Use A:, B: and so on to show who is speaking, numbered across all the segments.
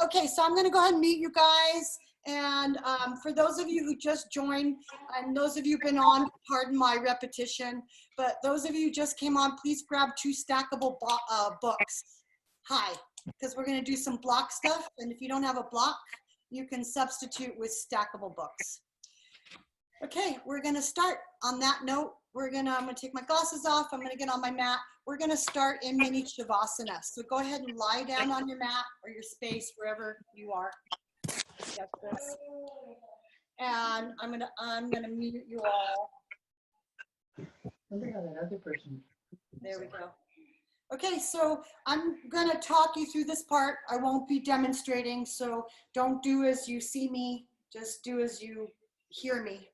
A: Okay, so I'm going to go ahead and mute you guys. And for those of you who just joined, and those of you who've been on, pardon my repetition, but those of you who just came on, please grab 2 stackable books. Hi, because we're going to do some block stuff. And if you don't have a block, you can substitute with stackable books. Okay, we're going to start. On that note, I'm going to take my glasses off. I'm going to get on my mat. We're going to start in mini shavasana. So go ahead and lie down on your mat or your space, wherever you are. Get this. And I'm gonna mute you all.
B: Wonder how that other person.
A: There we go. Okay, so I'm gonna talk you through this part. I won't be demonstrating, so don't do as you see me, just do as you hear me.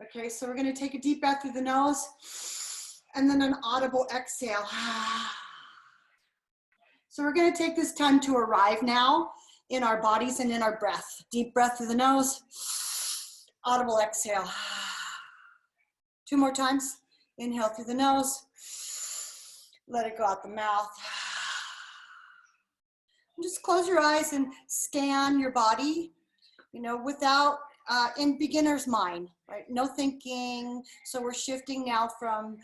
A: Okay, so we're gonna take a deep breath through the nose and then an audible exhale. So we're gonna take this time to arrive now in our bodies and in our breath. Deep breath through the nose, audible exhale. 2 more times. Inhale through the nose, let it go out the mouth. And just close your eyes and scan your body, you know, without, in beginner's mind, right? No thinking. So we're shifting now from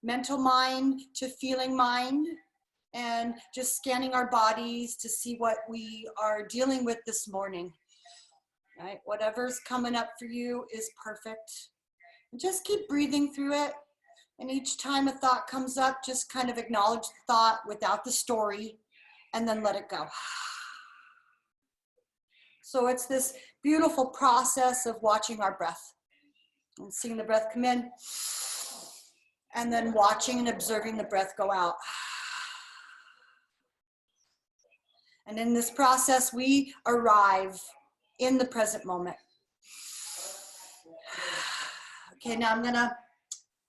A: mental mind to feeling mind, and just scanning our bodies to see what we are dealing with this morning, right? Whatever's coming up for you is perfect. And just keep breathing through it. And each time a thought comes up, just kind of acknowledge the thought without the story, and then let it go. So it's this beautiful process of watching our breath and seeing the breath come in, and then watching and observing the breath go out. And in this process, we arrive in the present moment. Okay, now I'm gonna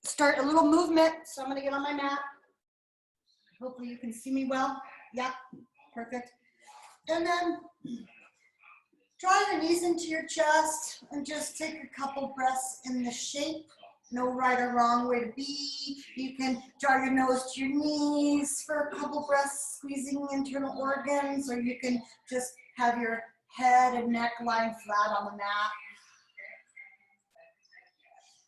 A: start a little movement. So I'm gonna get on my mat. Hopefully you can see me well. Yeah, perfect. And then draw your knees into your chest and just take a couple breaths in the shape. No right or wrong way to be. You can draw your nose to your knees for a couple breaths, squeezing internal organs, or you can just have your head and neck lying flat on the mat.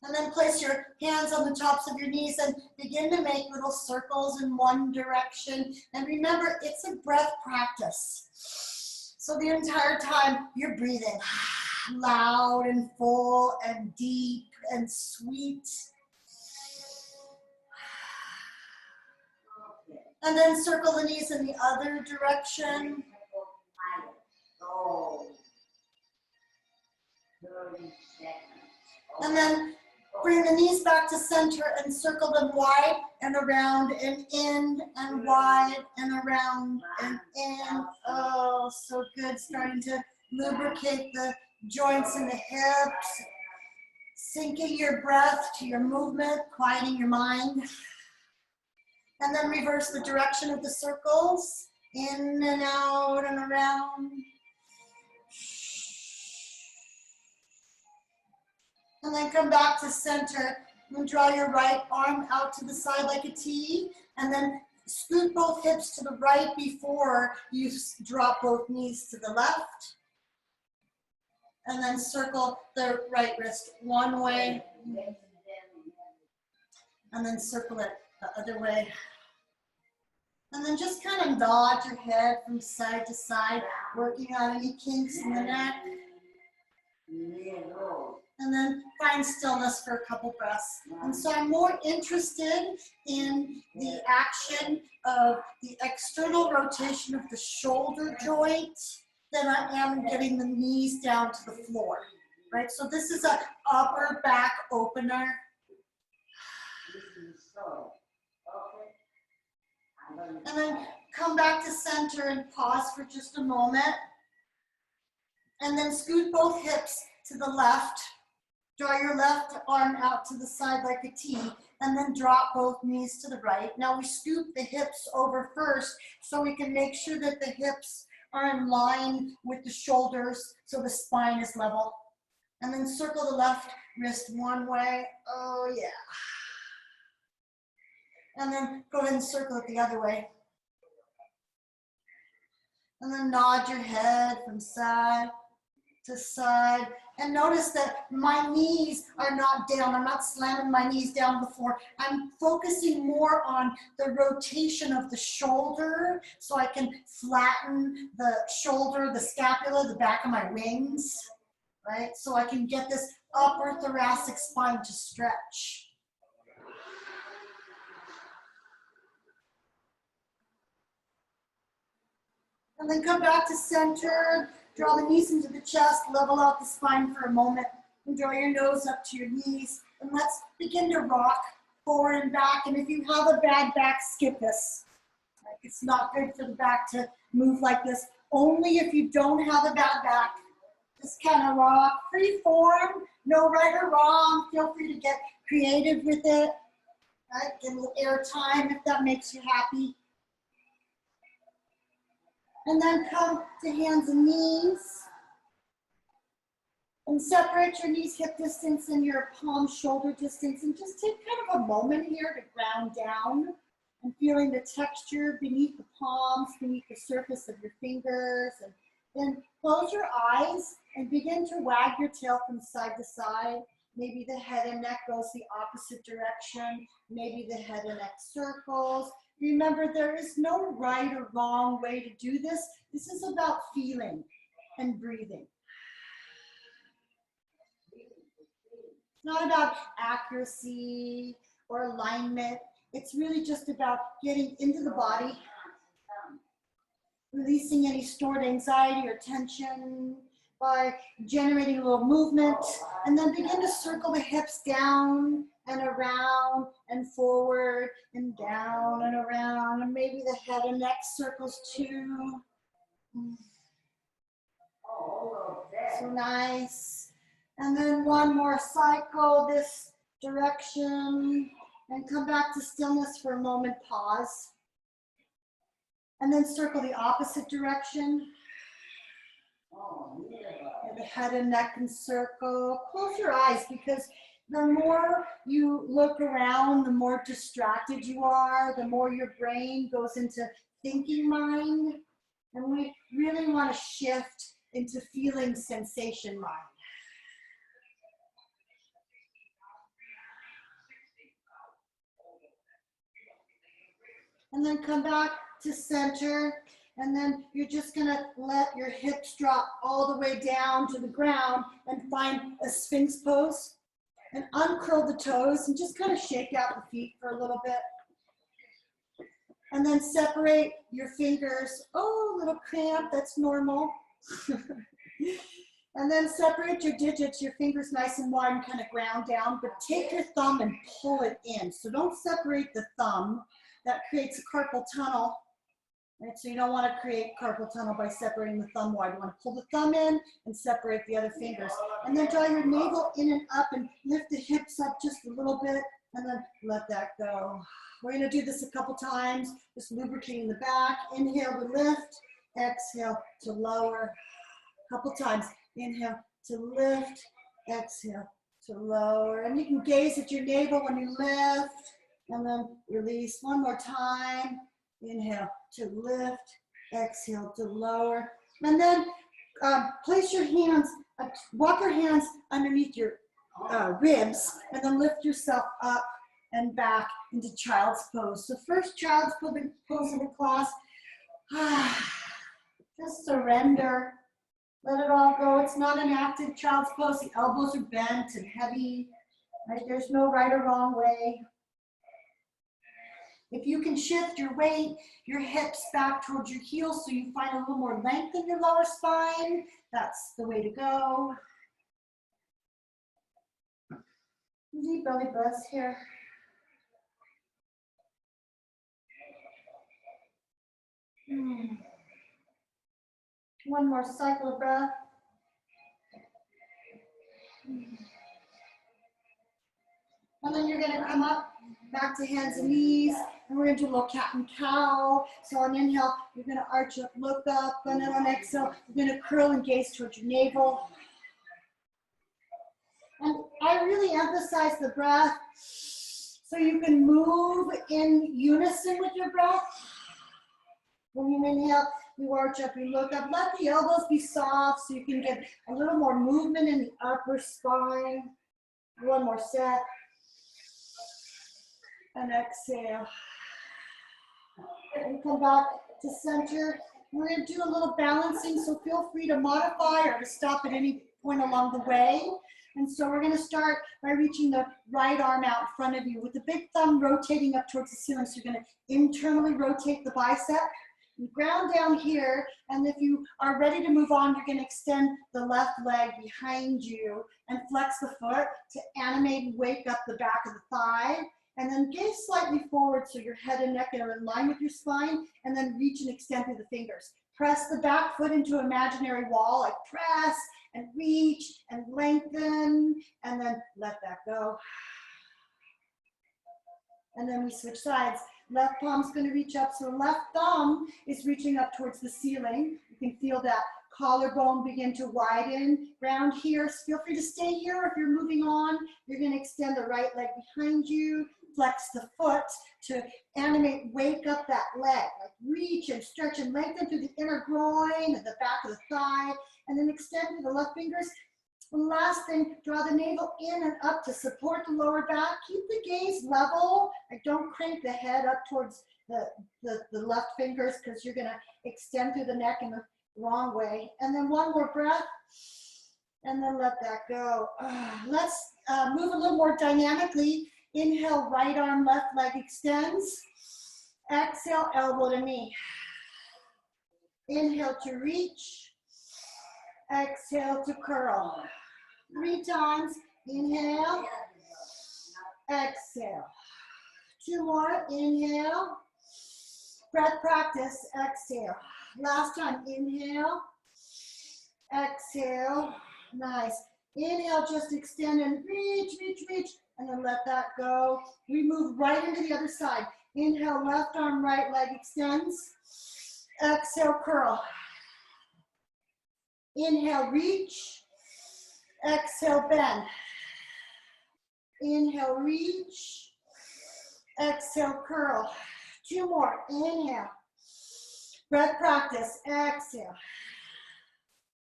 A: And then place your hands on the tops of your knees and begin to make little circles in one direction. And remember, it's a breath practice. So the entire time you're breathing loud and full and deep and sweet. And then circle the knees in the other direction. And then bring the knees back to center and circle them wide and around and in and wide and around and in. Oh, so good. Starting to lubricate the joints in the hips. Syncing your breath to your movement, quieting your mind. And then reverse the direction of the circles. In and out and around. And then come back to center and draw your right arm out to the side like a T. And then scoot both hips to the right before you drop both knees to the left. And then circle the right wrist one way. And then circle it the other way. And then just kind of nod your head from side to side, working on any kinks in the neck. And then find stillness for a couple breaths. And so I'm more interested in the action of the external rotation of the shoulder joint than I am getting the knees down to the floor, right? So this is an upper back opener. And then come back to center and pause for just a moment. And then scoot both hips to the left. Draw your left arm out to the side like a T, and then drop both knees to the right. Now we scoop the hips over first so we can make sure that the hips are in line with the shoulders so the spine is level. And then circle the left wrist one way. Oh yeah. And then go ahead and circle it the other way. And then nod your head from side to side. And notice that my knees are not down. I'm not slamming my knees down to the floor. I'm focusing more on the rotation of the shoulder so I can flatten the shoulder, the scapula, the back of my wings, right? So I can get this upper thoracic spine to stretch. And then come back to center, draw the knees into the chest, level out the spine for a moment, and draw your nose up to your knees. And let's begin to rock forward and back. And if you have a bad back, skip this. It's not good for the back to move like this. Only if you don't have a bad back. Just kind of rock, free form, no right or wrong. Feel free to get creative with it. Right? Get a little air time if that makes you happy. And then come to hands and knees. And separate your knees hip distance and your palm shoulder distance. And just take kind of a moment here to ground down and feeling the texture beneath the palms, beneath the surface of your fingers. And then close your eyes and begin to wag your tail from side to side. Maybe the head and neck goes the opposite direction. Maybe the head and neck circles. Remember, there is no right or wrong way to do this. This is about feeling and breathing. It's not about accuracy or alignment. It's really just about getting into the body, releasing any stored anxiety or tension by generating a little movement, and then begin to circle the hips down and around and forward and down and around, and maybe the head and neck circles too. So nice. And then one more cycle this direction and come back to stillness for a moment, pause. And then circle the opposite direction. And the head and neck can circle. Close your eyes, because the more you look around, the more distracted you are, the more your brain goes into thinking mind. And we really want to shift into feeling sensation mind. And then come back to center. And then you're just gonna let your hips drop all the way down to the ground and find a Sphinx pose. And uncurl the toes and just kind of shake out the feet for a little bit. And then separate your fingers. Oh, a little cramp, that's normal. And then separate your digits, your fingers nice and wide and kind of ground down, but take your thumb and pull it in. So don't separate the thumb. That creates a carpal tunnel. Right, so you don't want to create carpal tunnel by separating the thumb wide. You want to pull the thumb in and separate the other fingers. And then draw your navel in and up and lift the hips up just a little bit and then let that go. We're going to do this a couple times, just lubricating the back. Inhale to lift, exhale to lower. A couple times. Inhale to lift, exhale to lower. And you can gaze at your navel when you lift and then release. One more time. Inhale to lift, exhale to lower. And then place your hands, walk your hands underneath your ribs, and then lift yourself up and back into child's pose. So first child's pose in the class, just surrender. Let it all go. It's not an active child's pose. The elbows are bent and heavy. Right? There's no right or wrong way. If you can shift your weight, your hips back towards your heels so you find a little more length in your lower spine, that's the way to go. Deep belly breaths here. One more cycle of breath. And then you're going to come up back to hands and knees, and we're going to do a little cat and cow. So on inhale, you're going to arch up, look up, and then on exhale, you're going to curl and gaze towards your navel. And I really emphasize the breath so you can move in unison with your breath. When you inhale, You arch up, you look up. Let the elbows be soft so you can get a little more movement in the upper spine. One more set. And exhale. And come back to center. We're going to do a little balancing, so feel free to modify or to stop at any point along the way. And so we're going to start by reaching the right arm out in front of you with the big thumb rotating up towards the ceiling. So you're going to internally rotate the bicep. You ground down here, and if you are ready to move on, you're going to extend the left leg behind you and flex the foot to animate and wake up the back of the thigh. And then gaze slightly forward so your head and neck are in line with your spine, and then reach and extend through the fingers. Press the back foot into an imaginary wall, like press and reach and lengthen, and then let that go. And then we switch sides. Left palm's going to reach up, so left thumb is reaching up towards the ceiling. You can feel that collarbone begin to widen. Round here, feel free to stay here if you're moving on. You're going to extend the right leg behind you, flex the foot to animate, wake up that leg. Like reach and stretch and lengthen through the inner groin and the back of the thigh, and then extend through the left fingers. And last thing, draw the navel in and up to support the lower back. Keep the gaze level. Like don't crank the head up towards the left fingers because you're gonna extend through the neck in the wrong way. And then one more breath, and then let that go. Let's move a little more dynamically. Inhale, right arm, left leg extends. Exhale, elbow to knee. Inhale to reach. Exhale to curl. 3 times. Inhale. Exhale. 2 more. Inhale. Breath practice. Exhale. Last time. Inhale. Exhale. Nice. Inhale, just extend and reach, reach, reach. And then let that go. We move right into the other side. Inhale, left arm, right leg extends. Exhale, curl. Inhale, reach. Exhale, bend. Inhale, reach. Exhale, curl. 2 more. Inhale. Breath practice. Exhale.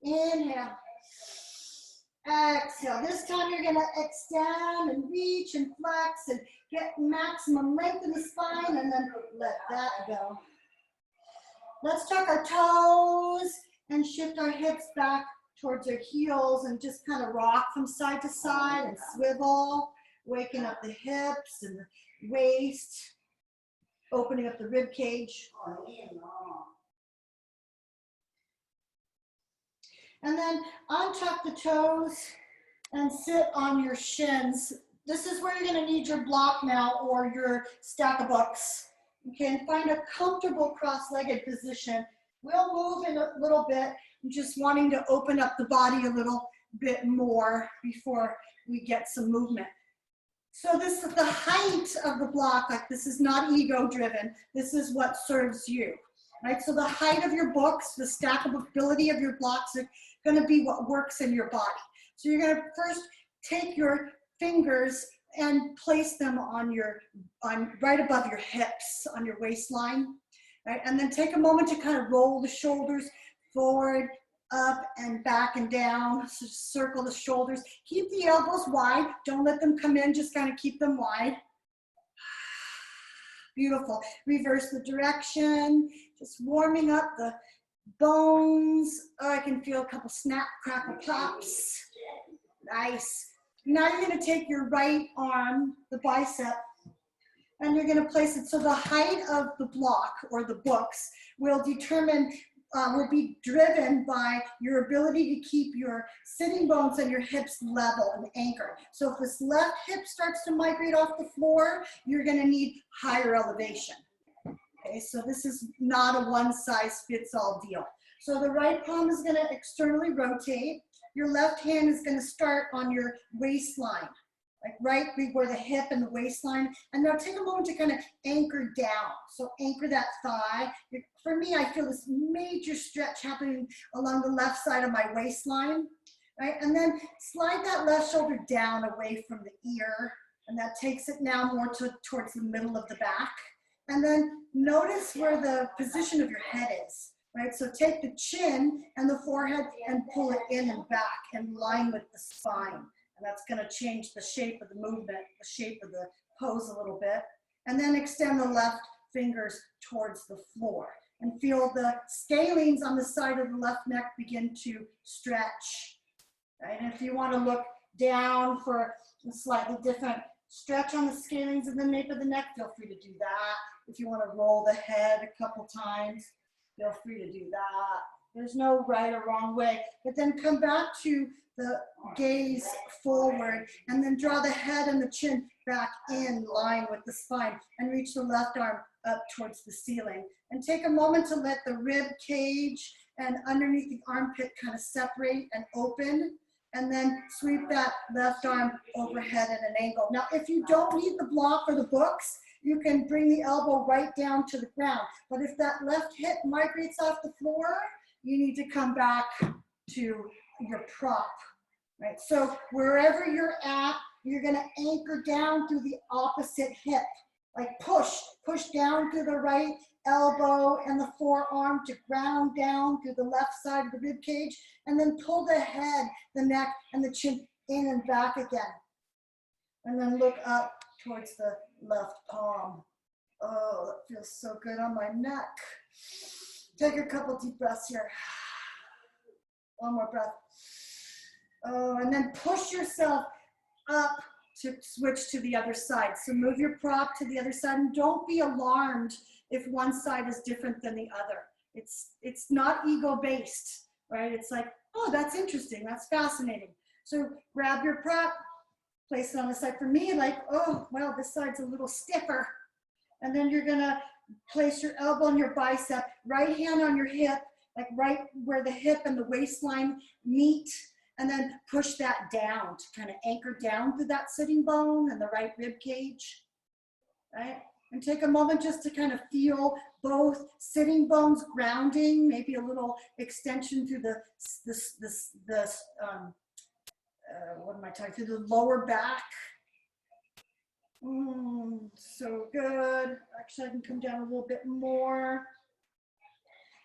A: Inhale. Exhale. This time you're going to extend and reach and flex and get maximum length in the spine, and then let that go. Let's tuck our toes and shift our hips back towards our heels and just kind of rock from side to side and swivel, waking up the hips and the waist, opening up the rib cage. And then untuck the toes and sit on your shins. This is where you're going to need your block now or your stack of books. You can find a comfortable cross-legged position. We'll move in a little bit. I'm just wanting to open up the body a little bit more before we get some movement. So this is the height of the block. Like this is not ego driven. This is what serves you. Right? So the height of your books, the stackability of your blocks are going to be what works in your body. So you're going to first take your fingers and place them on right above your hips, on your waistline, right? And then take a moment to kind of roll the shoulders forward, up and back and down. So circle the shoulders. Keep the elbows wide. Don't let them come in. Just kind of keep them wide. Beautiful. Reverse the direction. Just warming up the bones. Oh, I can feel a couple snap, crackle, pops. Nice. Now you're going to take your right arm, the bicep, and you're going to place it so the height of the block or the books will determine, will be driven by your ability to keep your sitting bones and your hips level and anchored. So if this left hip starts to migrate off the floor, you're going to need higher elevation. Okay, so this is not a one-size-fits-all deal. So the right palm is going to externally rotate. Your left hand is going to start on your waistline, like right where the hip and the waistline. And now take a moment to kind of anchor down. So anchor that thigh. For me, I feel this major stretch happening along the left side of my waistline, right? And then slide that left shoulder down away from the ear. And that takes it now more towards the middle of the back. And then notice where the position of your head is. right? So take the chin and the forehead and pull it in and back in line with the spine. And that's gonna change the shape of the movement, the shape of the pose a little bit. And then extend the left fingers towards the floor. And feel the scalenes on the side of the left neck begin to stretch. Right? And if you want to look down for a slightly different stretch on the scalenes and the nape of the neck, feel free to do that. If you want to roll the head a couple times, feel free to do that. There's no right or wrong way. But then come back to the gaze forward and then draw the head and the chin back in line with the spine and reach the left arm up towards the ceiling. And take a moment to let the rib cage and underneath the armpit kind of separate and open. And then sweep that left arm overhead at an angle. Now, if you don't need the block or the books, you can bring the elbow right down to the ground. But if that left hip migrates off the floor, you need to come back to your prop, right? So wherever you're at, you're gonna anchor down through the opposite hip. Like push down through the right elbow and the forearm to ground down through the left side of the rib cage, and then pull the head, the neck, and the chin in and back again. And then look up towards the left palm. Oh, that feels so good on my neck. Take a couple deep breaths here. One more breath. Oh, and then push yourself up to switch to the other side. So move your prop to the other side and don't be alarmed if one side is different than the other. It's not ego-based, right? It's like, oh, that's interesting, that's fascinating. So grab your prop, place it on the side. For me, like, oh, well, this side's a little stiffer. And then you're gonna place your elbow on your bicep, right hand on your hip, like right where the hip and the waistline meet, and then push that down to kind of anchor down through that sitting bone and the right rib cage, right? And take a moment just to kind of feel both sitting bones grounding, maybe a little extension through through the lower back. So good. Actually, I can come down a little bit more.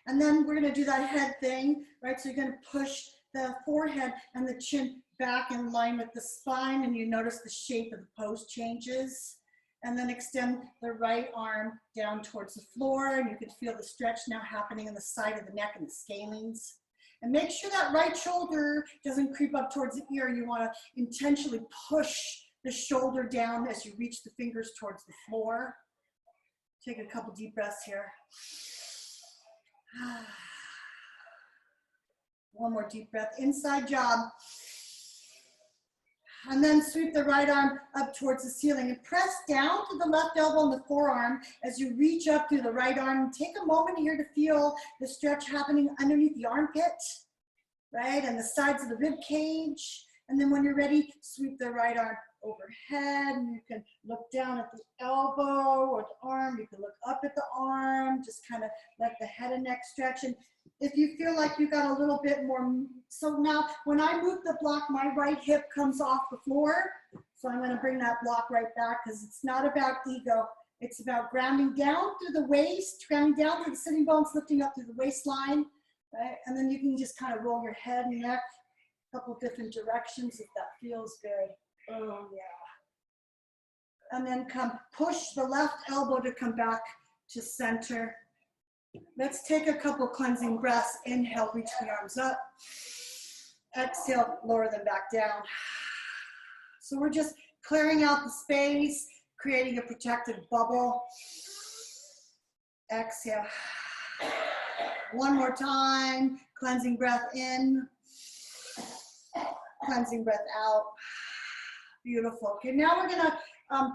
A: And then we're gonna do that head thing, right? So you're gonna push the forehead and the chin back in line with the spine, and you notice the shape of the pose changes. And then extend the right arm down towards the floor, and you can feel the stretch now happening in the side of the neck and the scalenes. And make sure that right shoulder doesn't creep up towards the ear. You wanna intentionally push the shoulder down as you reach the fingers towards the floor. Take a couple deep breaths here. One more deep breath, inside job. And then sweep the right arm up towards the ceiling and press down to the left elbow and the forearm as you reach up through the right arm. Take a moment here to feel the stretch happening underneath the armpit, right? And the sides of the rib cage. And then when you're ready, sweep the right arm overhead, and you can look down at the elbow or the arm. You can look up at the arm, just kind of let the head and neck stretch. And if you feel like you got a little bit more, so now when I move the block, my right hip comes off the floor. So I'm gonna bring that block right back, because it's not about ego. It's about grounding down through the waist, grounding down through the sitting bones, lifting up through the waistline, right? And then you can just kind of roll your head and neck a couple different directions if that feels good. Oh yeah. And then push the left elbow to come back to center. Let's take a couple cleansing breaths. Inhale, reach the arms up. Exhale, lower them back down. So we're just clearing out the space, creating a protective bubble. Exhale. One more time. Cleansing breath in. Cleansing breath out. Beautiful. Okay, now we're gonna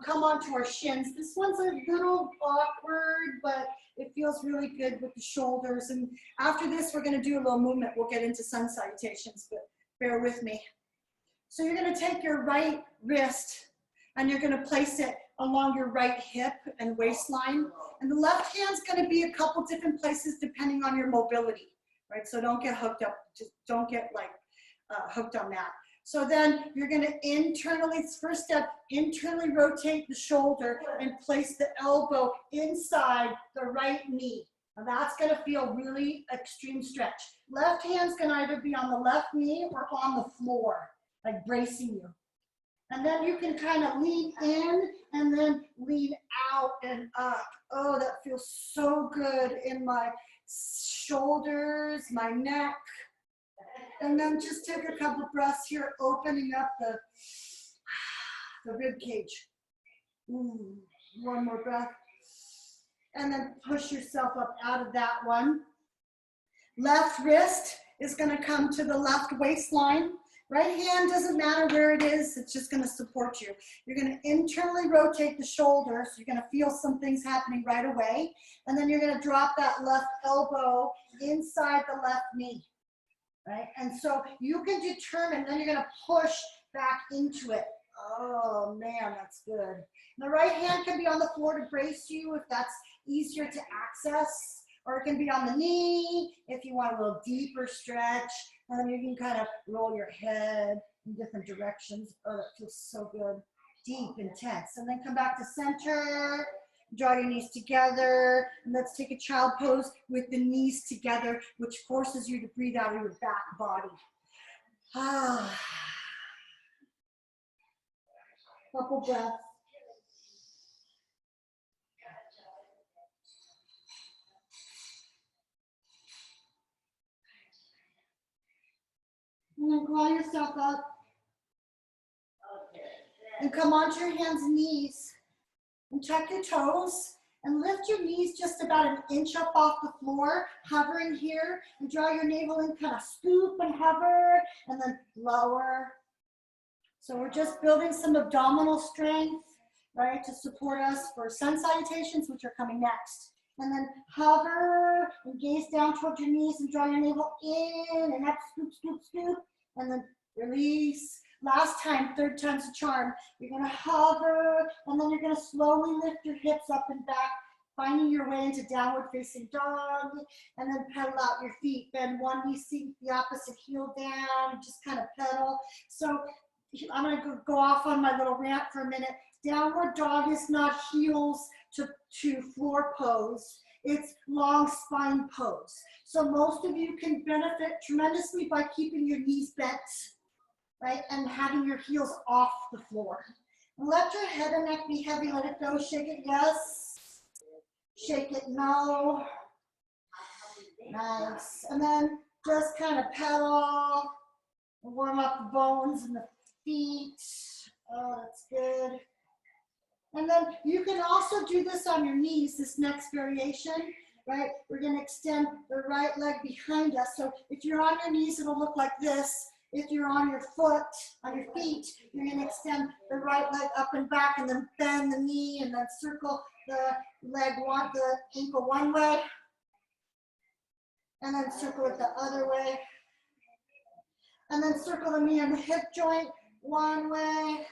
A: come onto our shins. This one's a little awkward, but it feels really good with the shoulders. And after this, we're gonna do a little movement. We'll get into sun salutations, but bear with me. So you're gonna take your right wrist and you're gonna place it along your right hip and waistline. And the left hand's gonna be a couple different places depending on your mobility, right? So don't get hooked up, just don't get like hooked on that. So then you're gonna internally, first step, internally rotate the shoulder and place the elbow inside the right knee. Now that's gonna feel really extreme stretch. Left hand's gonna either be on the left knee or on the floor, like bracing you. And then you can kind of lean in and then lean out and up. Oh, that feels so good in my shoulders, my neck. And then just take a couple breaths here, opening up the rib cage. One more breath. And then push yourself up out of that one. Left wrist is gonna come to the left waistline. Right hand doesn't matter where it is, it's just gonna support you. You're gonna internally rotate the shoulders. You're gonna feel some things happening right away. And then you're gonna drop that left elbow inside the left knee, right? And so you can determine, then you're gonna push back into it. Oh man, that's good. The right hand can be on the floor to brace you if that's easier to access, or it can be on the knee if you want a little deeper stretch. And then you can kind of roll your head in different directions. Oh, that feels so good. Deep, intense. And then come back to center. Draw your knees together. And let's take a child pose with the knees together, which forces you to breathe out of your back body. Couple breaths. And then claw yourself up. And come onto your hands and knees. And tuck your toes. And lift your knees just about an inch up off the floor, hovering here. And draw your navel in, kind of scoop and hover. And then lower. So we're just building some abdominal strength, right, to support us for sun salutations, which are coming next. And then hover and gaze down towards your knees and draw your navel in and up, scoop, scoop, scoop, and then release. Last time, third time's a charm. You're gonna hover, and then you're gonna slowly lift your hips up and back, finding your way into downward facing dog, and then pedal out your feet. Bend one knee, sink the opposite heel down, just kind of pedal. So I'm gonna go off on my little rant for a minute. Downward dog is not heels to floor pose. It's long spine pose. So most of you can benefit tremendously by keeping your knees bent, right? And having your heels off the floor. And let your head and neck be heavy. Let it go. Shake it, yes. Shake it, no. Nice. And then just kind of pedal and warm up the bones and the feet. Oh, that's good. And then you can also do this on your knees, this next variation, right? We're gonna extend the right leg behind us. So if you're on your knees, it'll look like this. If you're on your foot, on your feet, you're gonna extend the right leg up and back and then bend the knee and then circle the the ankle one way. And then circle it the other way. And then circle the knee and the hip joint one way.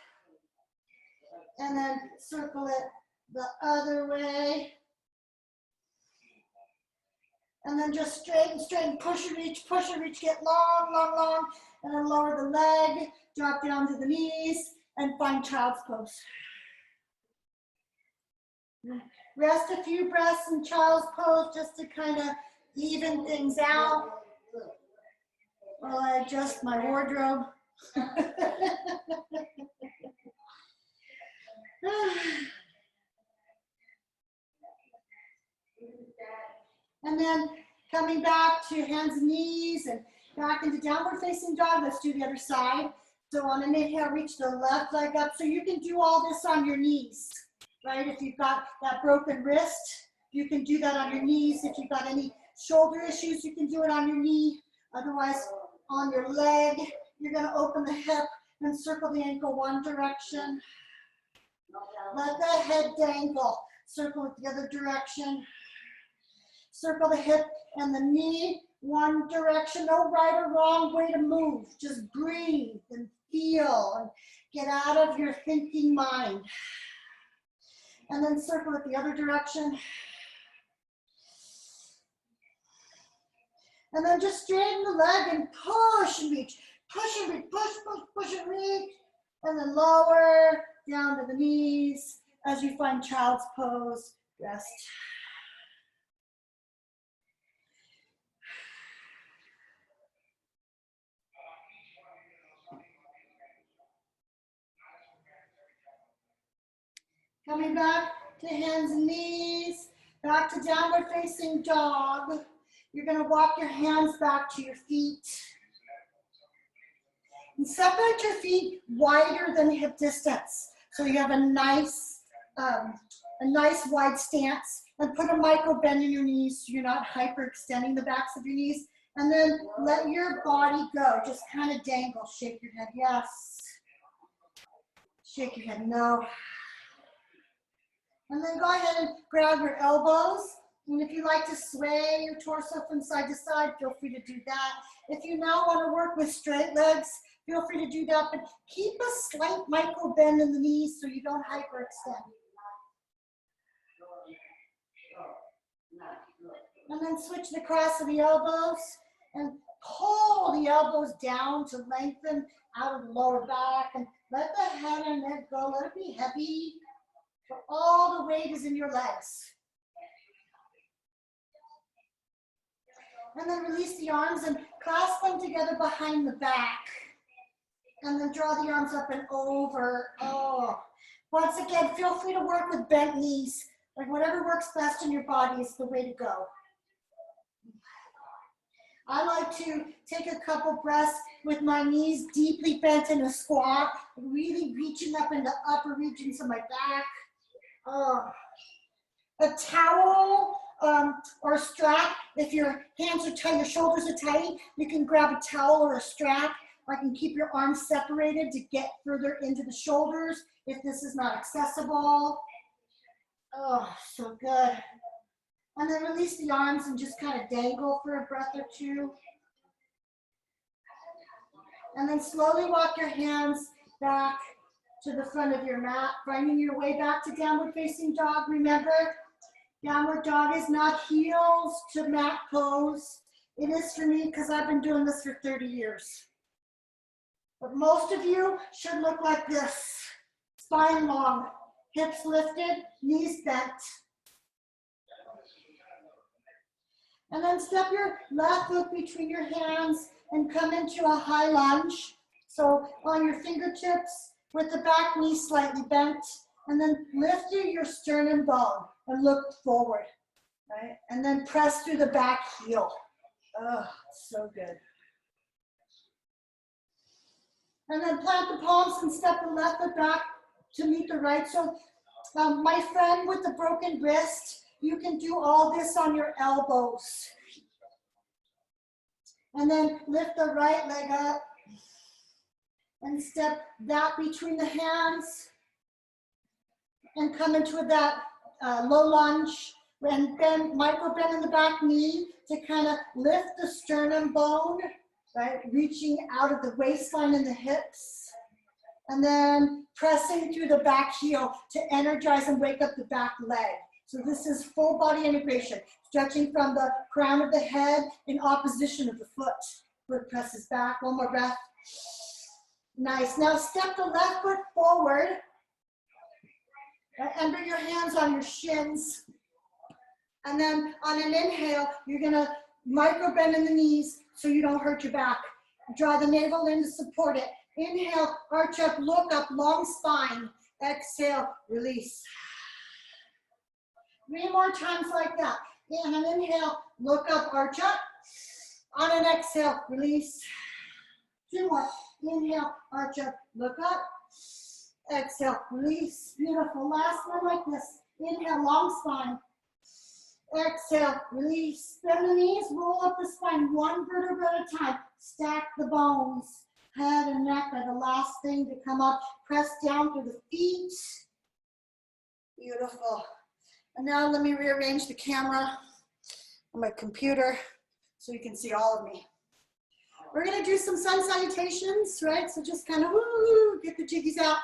A: And then circle it the other way. And then just straighten, straighten, push and reach, get long, long, long. And then lower the leg, drop down to the knees, and find child's pose. Rest a few breaths in child's pose just to kind of even things out while I adjust my wardrobe. And then coming back to hands and knees and back into downward facing dog. Let's do the other side. So on an inhale, reach the left leg up. So you can do all this on your knees, right? If you've got that broken wrist, you can do that on your knees. If you've got any shoulder issues, you can do it on your knee. Otherwise, on your leg, you're gonna open the hip and circle the ankle one direction. Let the head dangle. Circle it the other direction. Circle the hip and the knee one direction. No right or wrong way to move. Just breathe and feel and get out of your thinking mind. And then circle it the other direction. And then just straighten the leg and push and reach. Push and reach, push, push, push and reach. And then lower down to the knees as you find child's pose. Rest. Coming back to hands and knees, back to downward facing dog. You're gonna walk your hands back to your feet. And separate your feet wider than hip distance. So you have a nice wide stance, and put a micro bend in your knees so you're not hyperextending the backs of your knees. And then let your body go. Just kind of dangle. Shake your head, yes. Shake your head, no. And then go ahead and grab your elbows. And if you like to sway your torso from side to side, feel free to do that. If you now want to work with straight legs, feel free to do that, but keep a slight micro bend in the knees so you don't hyperextend. And then switch the cross of the elbows and pull the elbows down to lengthen out of the lower back, and let the head and neck go. Let it be heavy. So all the weight is in your legs. And then release the arms and clasp them together behind the back. And then draw the arms up and over. Oh. Once again, feel free to work with bent knees. Like whatever works best in your body is the way to go. I like to take a couple breaths with my knees deeply bent in a squat, really reaching up into upper regions of my back. Oh. A towel or a strap, if your hands are tight, your shoulders are tight, you can grab a towel or a strap. I can keep your arms separated to get further into the shoulders if this is not accessible. Oh, so good. And then release the arms and just kind of dangle for a breath or two. And then slowly walk your hands back to the front of your mat, finding your way back to downward facing dog. Remember, downward dog is not heels to mat pose. It is for me because I've been doing this for 30 years. But most of you should look like this. Spine long, hips lifted, knees bent. And then step your left foot between your hands and come into a high lunge. So on your fingertips with the back knee slightly bent, and then lift through your sternum bone and look forward, right? And then press through the back heel. Oh, so good. And then plant the palms and step the left foot back to meet the right. So my friend with the broken wrist, you can do all this on your elbows. And then lift the right leg up and step that between the hands and come into that low lunge and bend, micro bend in the back knee to kind of lift the sternum bone, right? Reaching out of the waistline and the hips. And then pressing through the back heel to energize and wake up the back leg. So this is full body integration, stretching from the crown of the head in opposition of the foot. Foot presses back, one more breath. Nice, now step the left foot forward and bring your hands on your shins. And then on an inhale, you're gonna micro bend in the knees so you don't hurt your back. Draw the navel in to support it. Inhale, arch up, look up, long spine. Exhale, release. 3 more times like that. And an inhale, look up, arch up. On an exhale, release. 2 more. Inhale, arch up, look up. Exhale, release. Beautiful. Last one like this. Inhale, long spine. Exhale, release. Bend the knees, roll up the spine, 1 vertebra at a time. Stack the bones. Head and neck are the last thing to come up. Press down through the feet. Beautiful. And now let me rearrange the camera on my computer so you can see all of me. We're gonna do some sun salutations, right? So just kind of woo, get the jiggies out.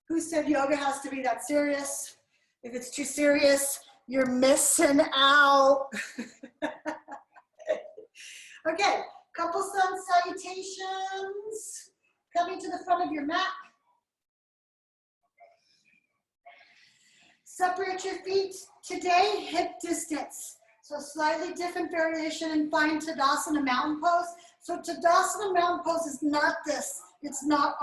A: Who said yoga has to be that serious? If it's too serious, you're missing out. Okay, couple sun salutations. Coming to the front of your mat. Separate your feet today, hip distance. So slightly different variation and find Tadasana mountain pose. So Tadasana mountain pose is not this. It's not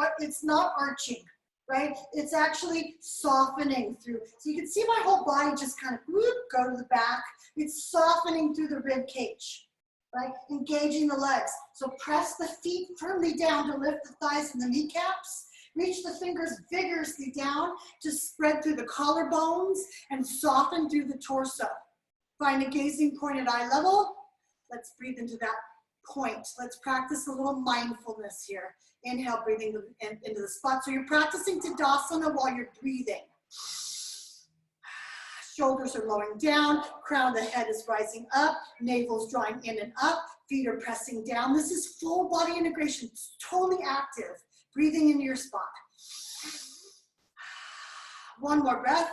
A: arching. right? It's actually softening through. So you can see my whole body just kind of whoop, go to the back. It's softening through the rib cage, right? Engaging the legs. So press the feet firmly down to lift the thighs and the kneecaps. Reach the fingers vigorously down to spread through the collarbones and soften through the torso. Find a gazing point at eye level. Let's breathe into that point. Let's practice a little mindfulness here. Inhale, breathing into the spot. So you're practicing Tadasana while you're breathing. Shoulders are lowering down, crown of the head is rising up, navel's drawing in and up, feet are pressing down. This is full body integration. It's totally active. Breathing into your spot. One more breath.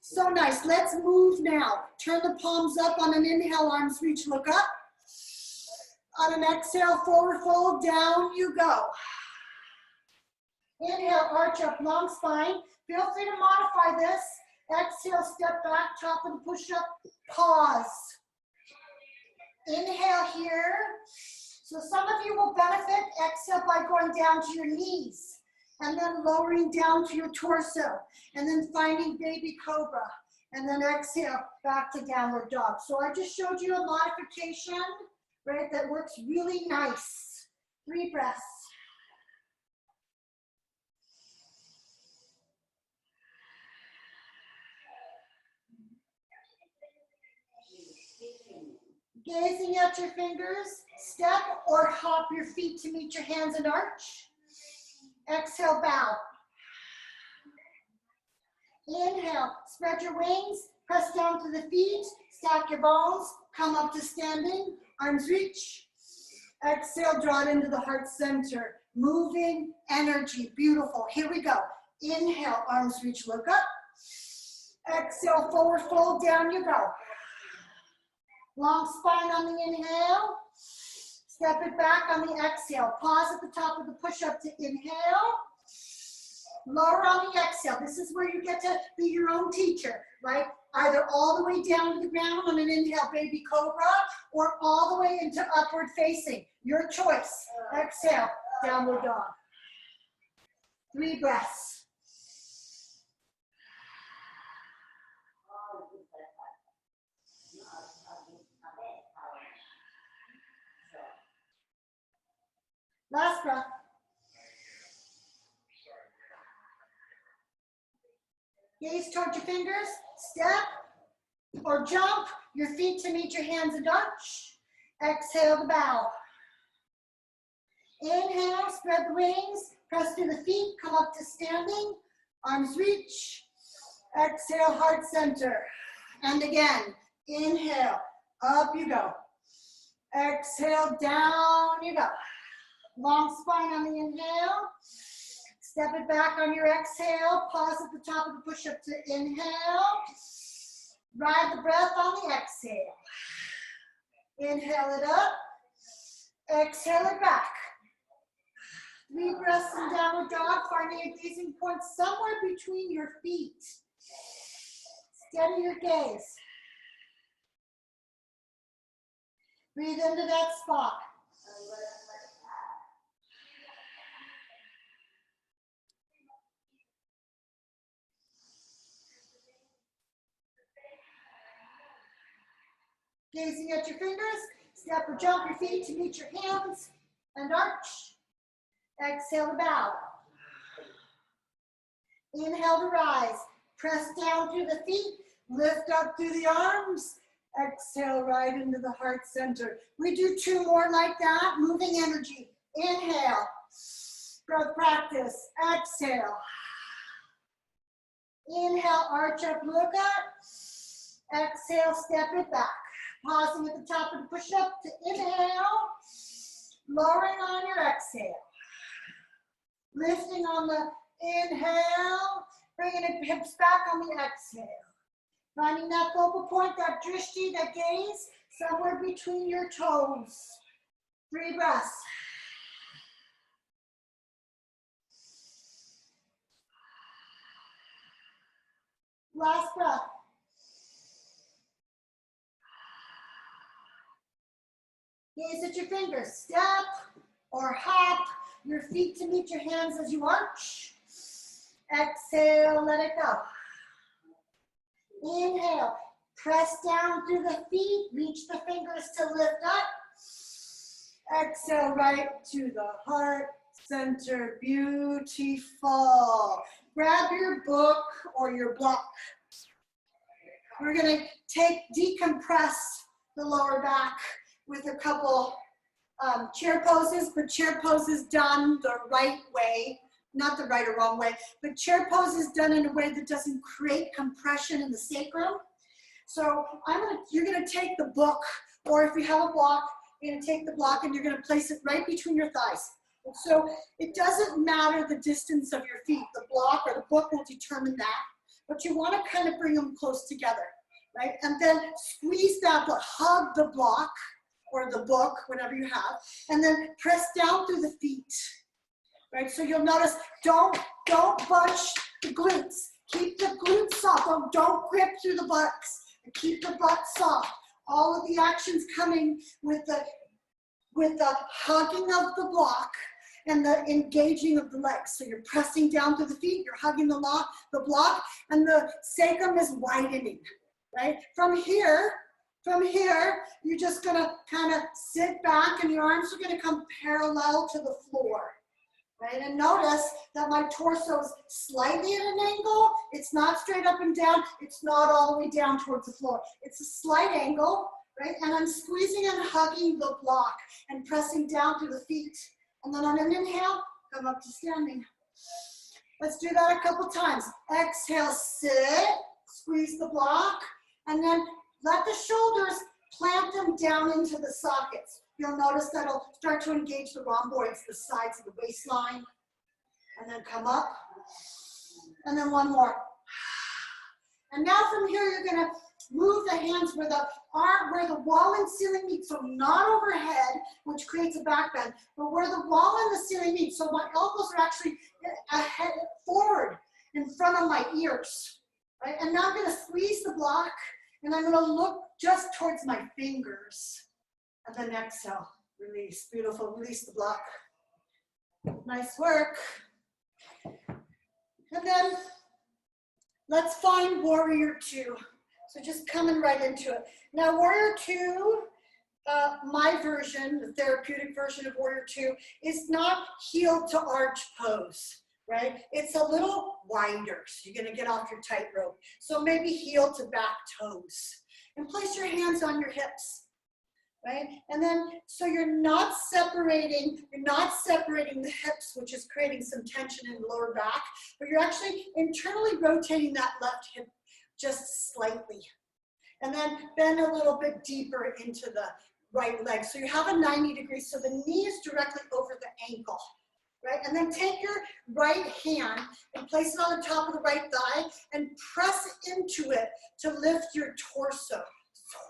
A: So nice. Let's move now. Turn the palms up on an inhale, arms reach, look up. On an exhale, forward fold, down you go. Inhale, arch up, long spine. Feel free to modify this. Exhale, step back, top of the push-up, pause. Inhale here. So some of you will benefit, exhale by going down to your knees and then lowering down to your torso and then finding baby cobra and then exhale back to downward dog. So I just showed you a modification, right, that works really nice. 3 breaths. Gazing at your fingers, step or hop your feet to meet your hands and arch. Exhale, bow. Inhale, spread your wings, press down to the feet, stack your bones, come up to standing, arms reach. Exhale, draw it into the heart center. Moving energy, beautiful. Here we go. Inhale, arms reach, look up. Exhale, forward fold, down you go. Long spine on the inhale. Step it back on the exhale. Pause at the top of the push-up to inhale. Lower on the exhale. This is where you get to be your own teacher, right? Either all the way down to the ground on an inhale, baby cobra, or all the way into upward facing. Your choice. Exhale, downward dog. 3 breaths. Last breath. Gaze towards your fingers, step or jump your feet to meet your hands and arch. Exhale to bow. Inhale, spread the wings, press through the feet, come up to standing, arms reach. Exhale, heart center. And again, inhale, up you go. Exhale, down you go. Long spine on the inhale. Step it back on your exhale. Pause at the top of the push-up to inhale. Ride the breath on the exhale. Inhale it up. Exhale it back. 3 breaths in downward dog, finding a gazing point somewhere between your feet. Steady your gaze. Breathe into that spot. Gazing at your fingers, step or jump your feet to meet your hands and arch. Exhale to bow. Inhale to rise. Press down through the feet, lift up through the arms. Exhale right into the heart center. We do 2 more like that, moving energy. Inhale, breath practice. Exhale. Inhale, arch up, look up. Exhale, step it back. Pausing at the top of the push-up to inhale, lowering on your exhale. Lifting on the inhale, bringing the hips back on the exhale. Finding that focal point, that drishti, that gaze, somewhere between your toes. 3 breaths. Last breath. Gaze at your fingers. Step or hop your feet to meet your hands as you arch. Exhale, let it go. Inhale, press down through the feet, reach the fingers to lift up. Exhale, right to the heart center, beautiful. Grab your book or your block. We're gonna decompress the lower back with a couple chair poses, but chair poses done the right way, not the right or wrong way, but chair poses done in a way that doesn't create compression in the sacrum. So you're gonna take the book, or if you have a block, you're gonna take the block and you're gonna place it right between your thighs. So it doesn't matter the distance of your feet, the block or the book will determine that, but you wanna kind of bring them close together, right? And then squeeze that block, hug the block or the book, whatever you have, and then press down through the feet, right? So you'll notice, don't bunch the glutes. Keep the glutes soft, don't grip through the buttocks. Keep the butt soft. All of the actions coming with the hugging of the block and the engaging of the legs. So you're pressing down through the feet, you're hugging the block, and the sacrum is widening, right? From here, you're just gonna kind of sit back and your arms are gonna come parallel to the floor, right? And notice that my torso is slightly at an angle. It's not straight up and down. It's not all the way down towards the floor. It's a slight angle, right? And I'm squeezing and hugging the block and pressing down through the feet. And then on an inhale, come up to standing. Let's do that a couple times. Exhale, sit, squeeze the block, and then let the shoulders plant them down into the sockets. You'll notice that'll start to engage the rhomboids, the sides of the waistline. And then come up. And then one more. And now from here, you're gonna move the hands where the wall and ceiling meet. So not overhead, which creates a back bend, but where the wall and the ceiling meet. So my elbows are actually ahead, forward, in front of my ears. Right? And now I'm gonna squeeze the block, and I'm gonna look just towards my fingers. And then exhale, release, beautiful, release the block. Nice work. And then let's find warrior two. So just coming right into it. Now warrior two, my version, the therapeutic version of warrior two, is not heel to arch pose, right? It's a little wider, so you're gonna get off your tightrope. So maybe heel to back toes. And place your hands on your hips. Right? And then, so you're not separating the hips, which is creating some tension in the lower back, but you're actually internally rotating that left hip just slightly. And then bend a little bit deeper into the right leg. So you have a 90 degrees, so the knee is directly over the ankle, right? And then take your right hand and place it on the top of the right thigh and press into it to lift your torso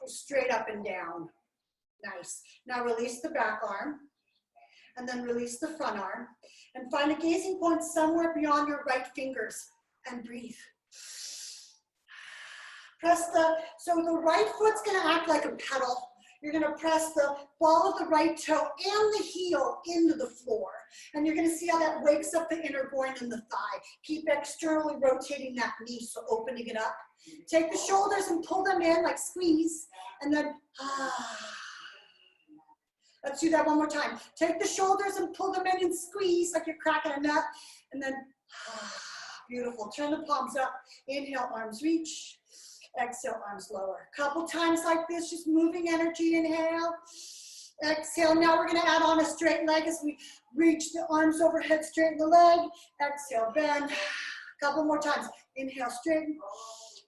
A: straight up and down. Nice. Now release the back arm and then release the front arm and find a gazing point somewhere beyond your right fingers and breathe. So the right foot's gonna act like a pedal. You're gonna press the ball of the right toe and the heel into the floor. And you're gonna see how that wakes up the inner groin and the thigh. Keep externally rotating that knee, so opening it up. Take the shoulders and pull them in, like squeeze, and then let's do that one more time. Take the shoulders and pull them in and squeeze like you're cracking a nut. And then, beautiful. Turn the palms up. Inhale, arms reach. Exhale, arms lower. Couple times like this, just moving energy. Inhale. Exhale. Now we're going to add on a straight leg as we reach the arms overhead, straighten the leg. Exhale, bend. Couple more times. Inhale, straighten.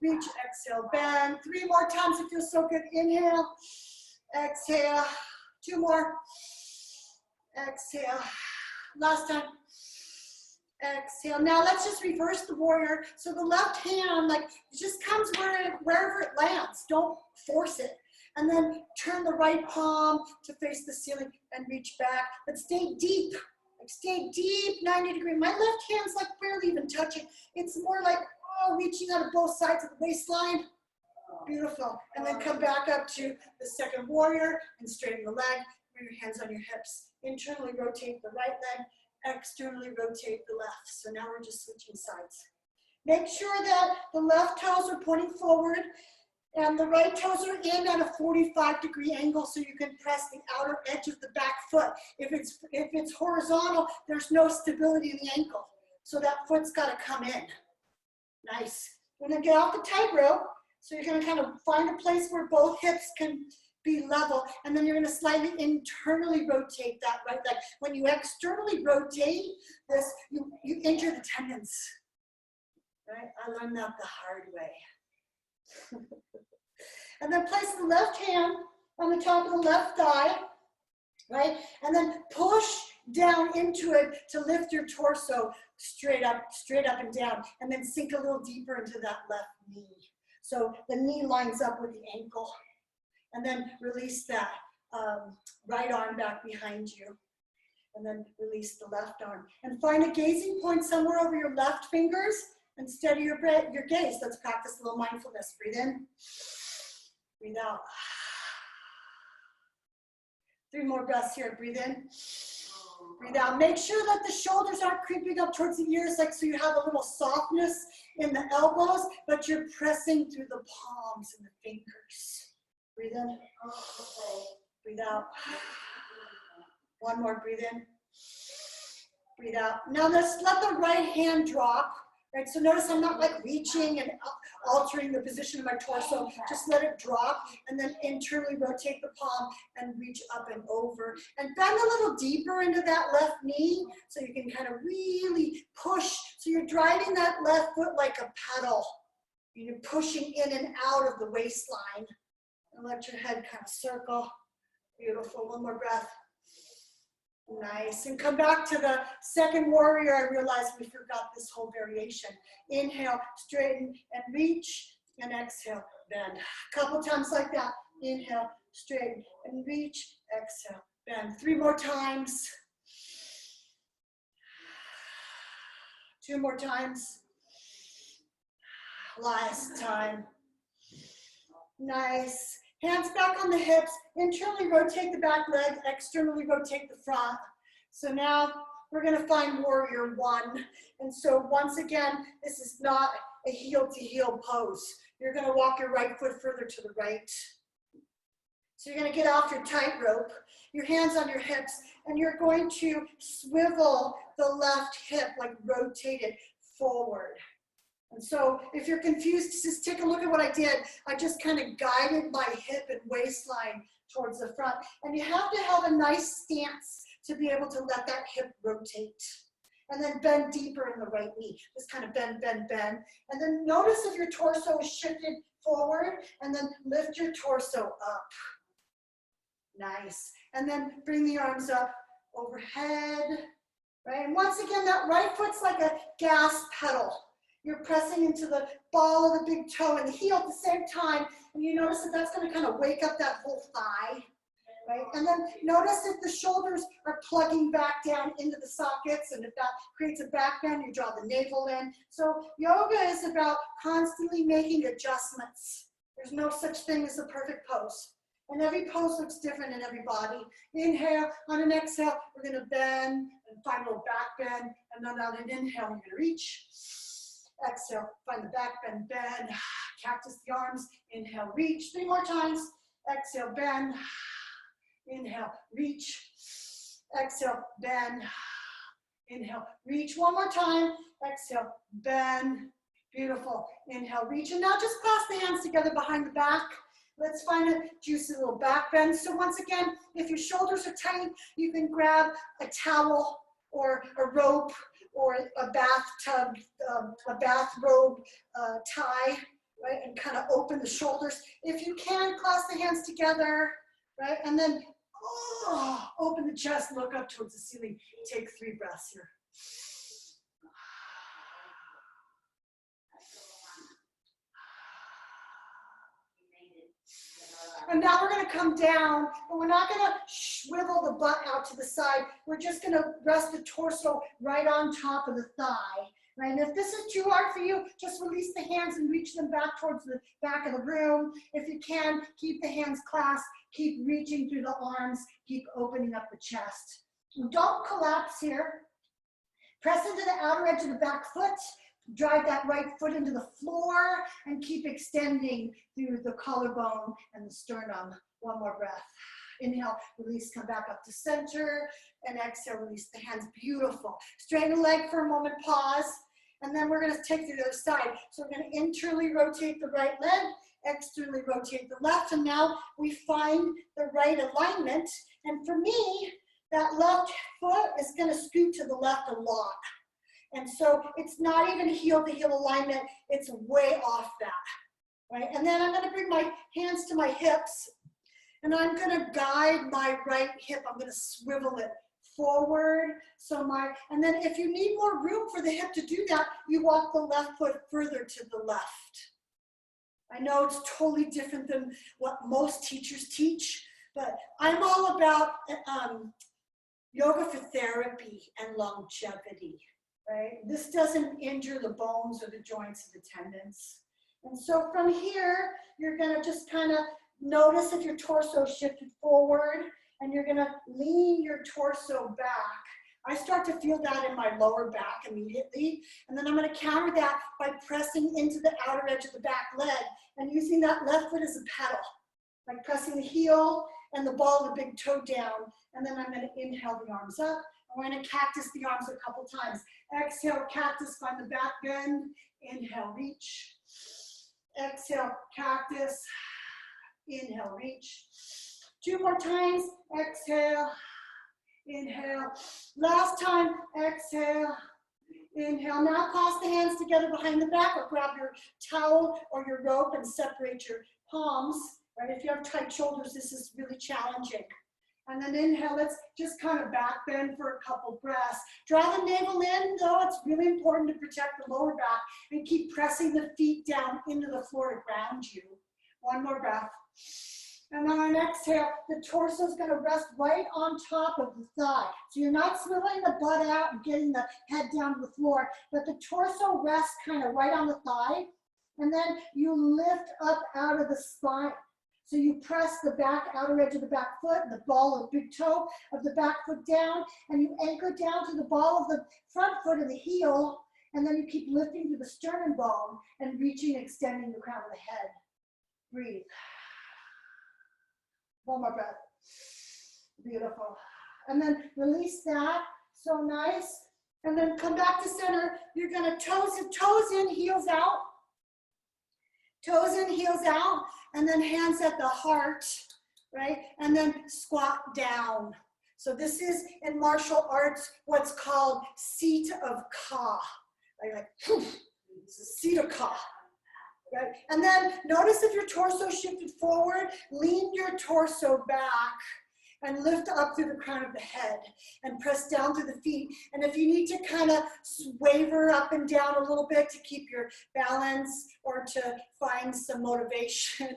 A: Reach. Exhale, bend. 3 more times. It feels so good. Inhale. Exhale. 2 more. Exhale. Last time. Exhale. Now let's just reverse the warrior. So the left hand, like, just comes wherever it lands. Don't force it. And then turn the right palm to face the ceiling and reach back. But stay deep. Like, stay deep, 90 degree. My left hand's like barely even touching. It's more like, reaching out of both sides of the waistline. Beautiful. And then come back up to the second warrior and straighten the leg. Bring your hands on your hips. Internally rotate the right leg. externally rotate the left. So now we're just switching sides. Make sure that the left toes are pointing forward and the right toes are in at a 45-degree angle so you can press the outer edge of the back foot. If it's horizontal, there's no stability in the ankle. So that foot's got to come in. Nice. And then get off the tightrope. So you're going to kind of find a place where both hips can be level, and then you're going to slightly internally rotate that right leg. When you externally rotate this, you injure the tendons. Right? I learned that the hard way. And then place the left hand on the top of the left thigh, right? And then push down into it to lift your torso straight up and down, and then sink a little deeper into that left knee. So the knee lines up with the ankle. And then release that right arm back behind you. And then release the left arm. And find a gazing point somewhere over your left fingers and steady your gaze. Let's practice a little mindfulness. Breathe in. Breathe out. 3 more breaths here. Breathe in. Breathe out. Make sure that the shoulders aren't creeping up towards the ears, like so you have a little softness in the elbows, but you're pressing through the palms and the fingers. Breathe in. Breathe out. 1 more. Breathe in. Breathe out. Now let's let the right hand drop. Right. So notice I'm not like reaching and altering the position of my torso. Just let it drop, and then internally rotate the palm and reach up and over. And bend a little deeper into that left knee so you can kind of really push. So you're driving that left foot like a pedal. You're pushing in and out of the waistline. And let your head kind of circle. Beautiful. 1 more breath. Nice. And come back to the second warrior. I realized we forgot this whole variation. Inhale, straighten and reach, and exhale, bend. A couple times like that. Inhale, straighten and reach, exhale, bend. 3 more times. 2 more times. Last time. Nice. Hands back on the hips, internally rotate the back leg, externally rotate the front. So now we're gonna find warrior 1. And so once again, this is not a heel to heel pose. You're gonna walk your right foot further to the right. So you're gonna get off your tightrope, your hands on your hips, and you're going to swivel the left hip, like rotate it forward. And so if you're confused, just take a look at what I did. I just kind of guided my hip and waistline towards the front. And you have to have a nice stance to be able to let that hip rotate. And then bend deeper in the right knee. Just kind of bend, bend, bend. And then notice if your torso is shifted forward, and then lift your torso up. Nice. And then bring the arms up overhead. Right? And once again, that right foot's like a gas pedal. You're pressing into the ball of the big toe and the heel at the same time. And you notice that that's going to kind of wake up that whole thigh. Right? And then notice if the shoulders are plugging back down into the sockets. And if that creates a back bend, you draw the navel in. So yoga is about constantly making adjustments. There's no such thing as a perfect pose. And every pose looks different in every body. Inhale, on an exhale, we're going to bend and find a little back bend. And then on an inhale, we're going to reach. Exhale, find the back bend, bend. Cactus the arms. Inhale, reach. 3 more times. Exhale, bend. Inhale, reach. Exhale, bend. Inhale, reach. 1 more time. Exhale, bend. Beautiful. Inhale, reach. And now just clasp the hands together behind the back. Let's find a juicy little back bend. So once again, if your shoulders are tight, you can grab a towel or a rope or a bathtub, a bathrobe tie, right? And kind of open the shoulders. If you can, clasp the hands together, right? And then open the chest, look up towards the ceiling. Take 3 breaths here. And now we're going to come down, but we're not going to swivel the butt out to the side. We're just going to rest the torso right on top of the thigh. Right? And if this is too hard for you, just release the hands and reach them back towards the back of the room. If you can, keep the hands clasped, keep reaching through the arms, keep opening up the chest. And don't collapse here. Press into the outer edge of the back foot. Drive that right foot into the floor and keep extending through the collarbone and the sternum. One more breath. Inhale, release, come back up to center, and exhale, release the hands. Beautiful. Straighten the leg for a moment, pause, and then we're gonna take to the other side. So we're gonna internally rotate the right leg, externally rotate the left, and now we find the right alignment. And for me, that left foot is gonna scoot to the left a lot. And so it's not even heel to heel alignment, it's way off that, right? And then I'm gonna bring my hands to my hips, and I'm gonna guide my right hip. I'm gonna swivel it forward. And then if you need more room for the hip to do that, you walk the left foot further to the left. I know it's totally different than what most teachers teach, but I'm all about yoga for therapy and longevity. Right? This doesn't injure the bones or the joints or the tendons. And so from here, you're gonna just kind of notice if your torso shifted forward, and you're gonna lean your torso back. I start to feel that in my lower back immediately. And then I'm gonna counter that by pressing into the outer edge of the back leg and using that left foot as a pedal, like pressing the heel and the ball of the big toe down. And then I'm gonna inhale the arms up. We're gonna cactus the arms a couple times. Exhale, cactus, find the back bend. Inhale, reach. Exhale, cactus. Inhale, reach. 2 more times. Exhale, inhale. Last time, exhale, inhale. Now clasp the hands together behind the back, or grab your towel or your rope and separate your palms. Right? If you have tight shoulders, this is really challenging. And then inhale, let's just kind of back bend for a couple breaths. Draw the navel in, though. It's really important to protect the lower back, and keep pressing the feet down into the floor to ground you. One more breath. And then on an exhale, the torso is going to rest right on top of the thigh. So you're not swiveling the butt out and getting the head down to the floor, but the torso rests kind of right on the thigh. And then you lift up out of the spine. So you press the back outer edge of the back foot, the ball of the big toe of the back foot down, and you anchor down to the ball of the front foot of the heel, and then you keep lifting to the sternum bone and reaching, extending the crown of the head. Breathe. One more breath. Beautiful. And then release that. So nice. And then come back to center. You're gonna toes in, heels out. Toes in, heels out, and then hands at the heart, right? And then squat down. So this is in martial arts what's called seat of ka. Like, it's a seat of ka, right? And then notice if your torso shifted forward, lean your torso back and lift up through the crown of the head and press down through the feet. And if you need to kind of waver up and down a little bit to keep your balance or to find some motivation,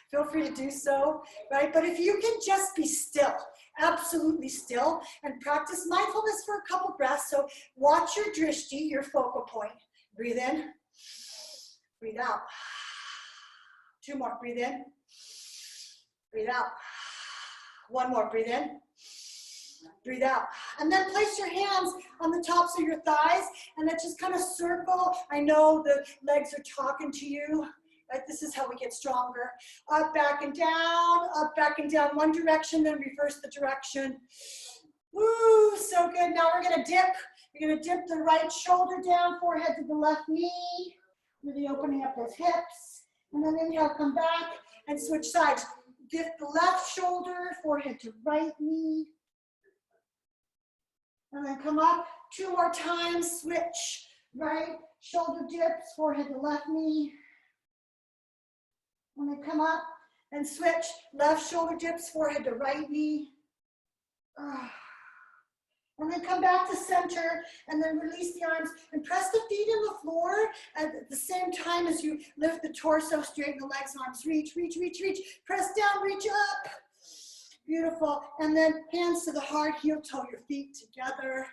A: feel free to do so, right? But if you can just be still, absolutely still, and practice mindfulness for a couple breaths. So watch your drishti, your focal point. Breathe in, breathe out. 2 more, breathe in, breathe out. 1 more, breathe in, breathe out. And then place your hands on the tops of your thighs and then just kind of circle. I know the legs are talking to you, right? This is how we get stronger. Up, back, and down, up, back, and down. One direction, then reverse the direction. Woo, so good. Now we're gonna dip. You're gonna dip the right shoulder down, forehead to the left knee, really opening up those hips. And then inhale, come back and switch sides. Dip the left shoulder, forehead to right knee. And then come up 2 more times, switch. Right shoulder dips, forehead to left knee. And then come up and switch. Left shoulder dips, forehead to right knee. And then come back to center and then release the arms and press the feet in the floor at the same time as you lift the torso, straighten the legs, arms, reach, reach, reach, reach. Press down, reach up. Beautiful. And then hands to the heart, heel toe your feet together.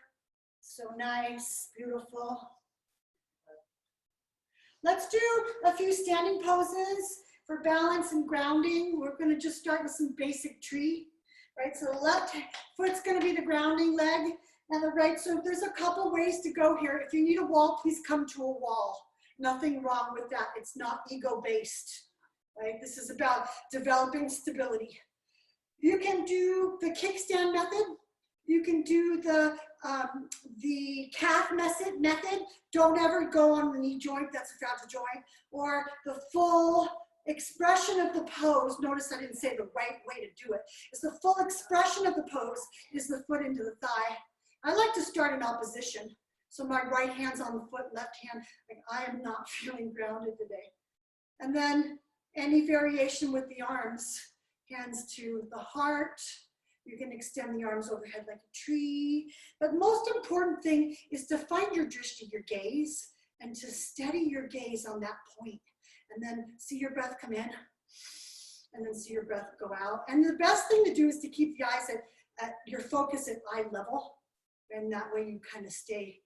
A: So nice, beautiful. Let's do a few standing poses for balance and grounding. We're going to just start with some basic tree. Right, so the left foot's going to be the grounding leg. And the right, so there's a couple ways to go here. If you need a wall, please come to a wall. Nothing wrong with that. It's not ego-based, right? This is about developing stability. You can do the kickstand method. You can do the calf method. Don't ever go on the knee joint, that's a fragile joint. Or the full expression of the pose. Notice I didn't say the right way to do it. It's the full expression of the pose is the foot into the thigh. I like to start in opposition. So my right hand's on the foot, left hand, like I am not feeling grounded today. And then any variation with the arms, hands to the heart. You can extend the arms overhead like a tree. But most important thing is to find your drishti, your gaze, and to steady your gaze on that point. And then see your breath come in, and then see your breath go out. And the best thing to do is to keep the eyes at your focus at eye level. And that way you kind of stay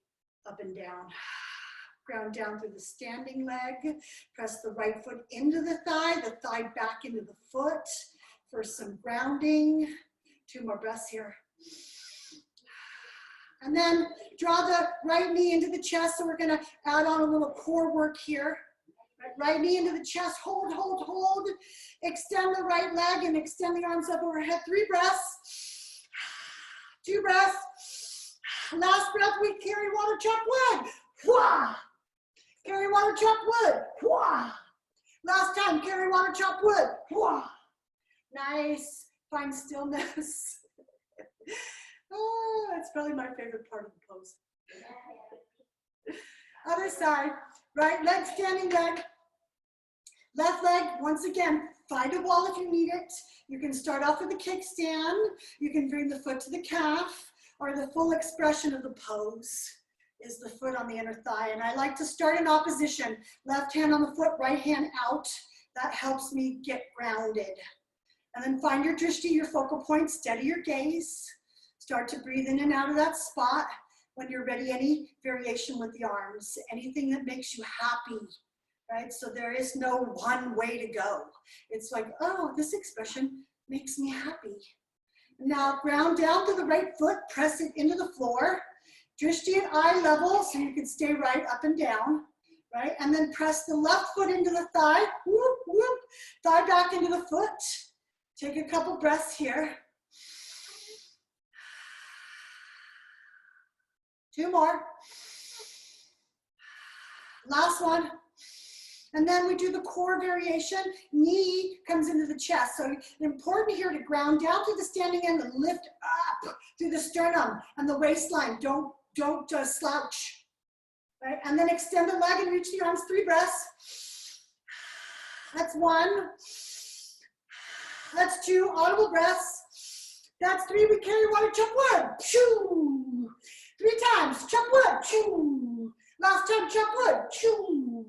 A: up and down. Ground down through the standing leg. Press the right foot into the thigh back into the foot for some grounding. 2 more breaths here. And then draw the right knee into the chest. So we're gonna add on a little core work here. Right knee into the chest, hold, hold, hold. Extend the right leg and extend the arms up overhead. 3 breaths. 2 breaths. Last breath, we carry water, chop wood. Wah. Carry water, chop wood. Wah. Last time, carry water, chop wood. Wah. Nice. Find stillness. Oh, that's probably my favorite part of the pose. Other side. Right leg, standing leg. Left leg, once again, find a wall if you need it. You can start off with a kickstand. You can bring the foot to the calf. Or the full expression of the pose is the foot on the inner thigh. And I like to start in opposition. Left hand on the foot, right hand out. That helps me get grounded. And then find your drishti, your focal point, steady your gaze. Start to breathe in and out of that spot. When you're ready, any variation with the arms, anything that makes you happy, right? So there is no one way to go. It's like, oh, this expression makes me happy. Now ground down to the right foot, press it into the floor. Drishti at eye level, so you can stay right up and down, right? And then press the left foot into the thigh, whoop, whoop. Thigh back into the foot. Take a couple breaths here. 2 more. Last one. And then we do the core variation. Knee comes into the chest. So important here to ground down to the standing end and lift up through the sternum and the waistline. Don't slouch. Right? And then extend the leg and reach the arms. 3 breaths. That's 1. That's 2. Audible breaths. That's 3. We carry water, chop wood. Choo. 3 times. Chop wood. Choo. Last time, chop wood. Choo.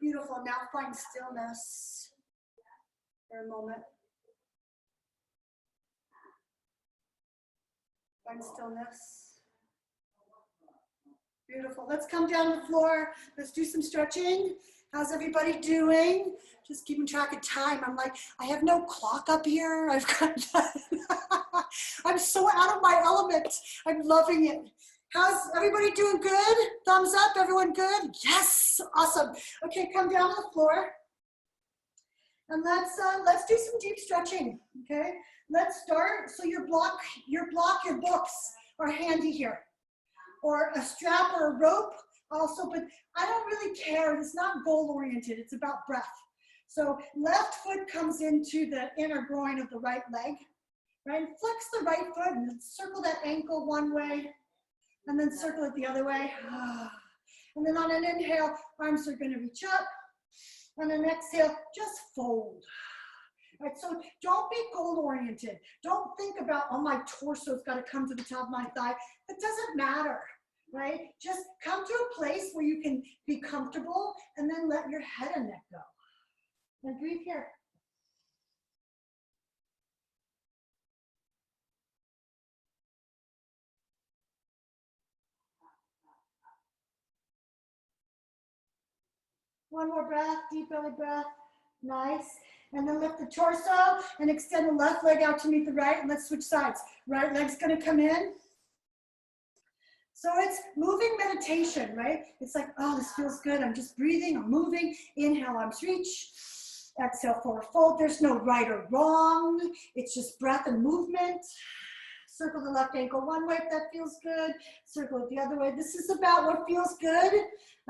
A: Beautiful. Now find stillness for a moment. Find stillness. Beautiful. Let's come down to the floor. Let's do some stretching. How's everybody doing? Just keeping track of time. I'm like, I have no clock up here. I've got I'm so out of my element. I'm loving it. How's everybody doing? Good? Thumbs up, everyone good? Yes, awesome. Okay, come down to the floor. And let's do some deep stretching, okay? Let's start, so your books are handy here. Or a strap or a rope also, but I don't really care. It's not goal-oriented, it's about breath. So left foot comes into the inner groin of the right leg, right? Flex the right foot and circle that ankle one way, and then circle it the other way. And then on an inhale, arms are gonna reach up. On an exhale, just fold. Right, so don't be goal-oriented. Don't think about, oh, my torso's gotta come to the top of my thigh. It doesn't matter, right? Just come to a place where you can be comfortable and then let your head and neck go. And breathe here. One more breath, deep belly breath. Nice. And then lift the torso and extend the left leg out to meet the right. And let's switch sides. Right leg's gonna come in. So it's moving meditation, right? It's like, oh, this feels good. I'm just breathing, I'm moving. Inhale, arms reach. Exhale, forward fold. There's no right or wrong. It's just breath and movement. Circle the left ankle one way if that feels good. Circle it the other way. This is about what feels good.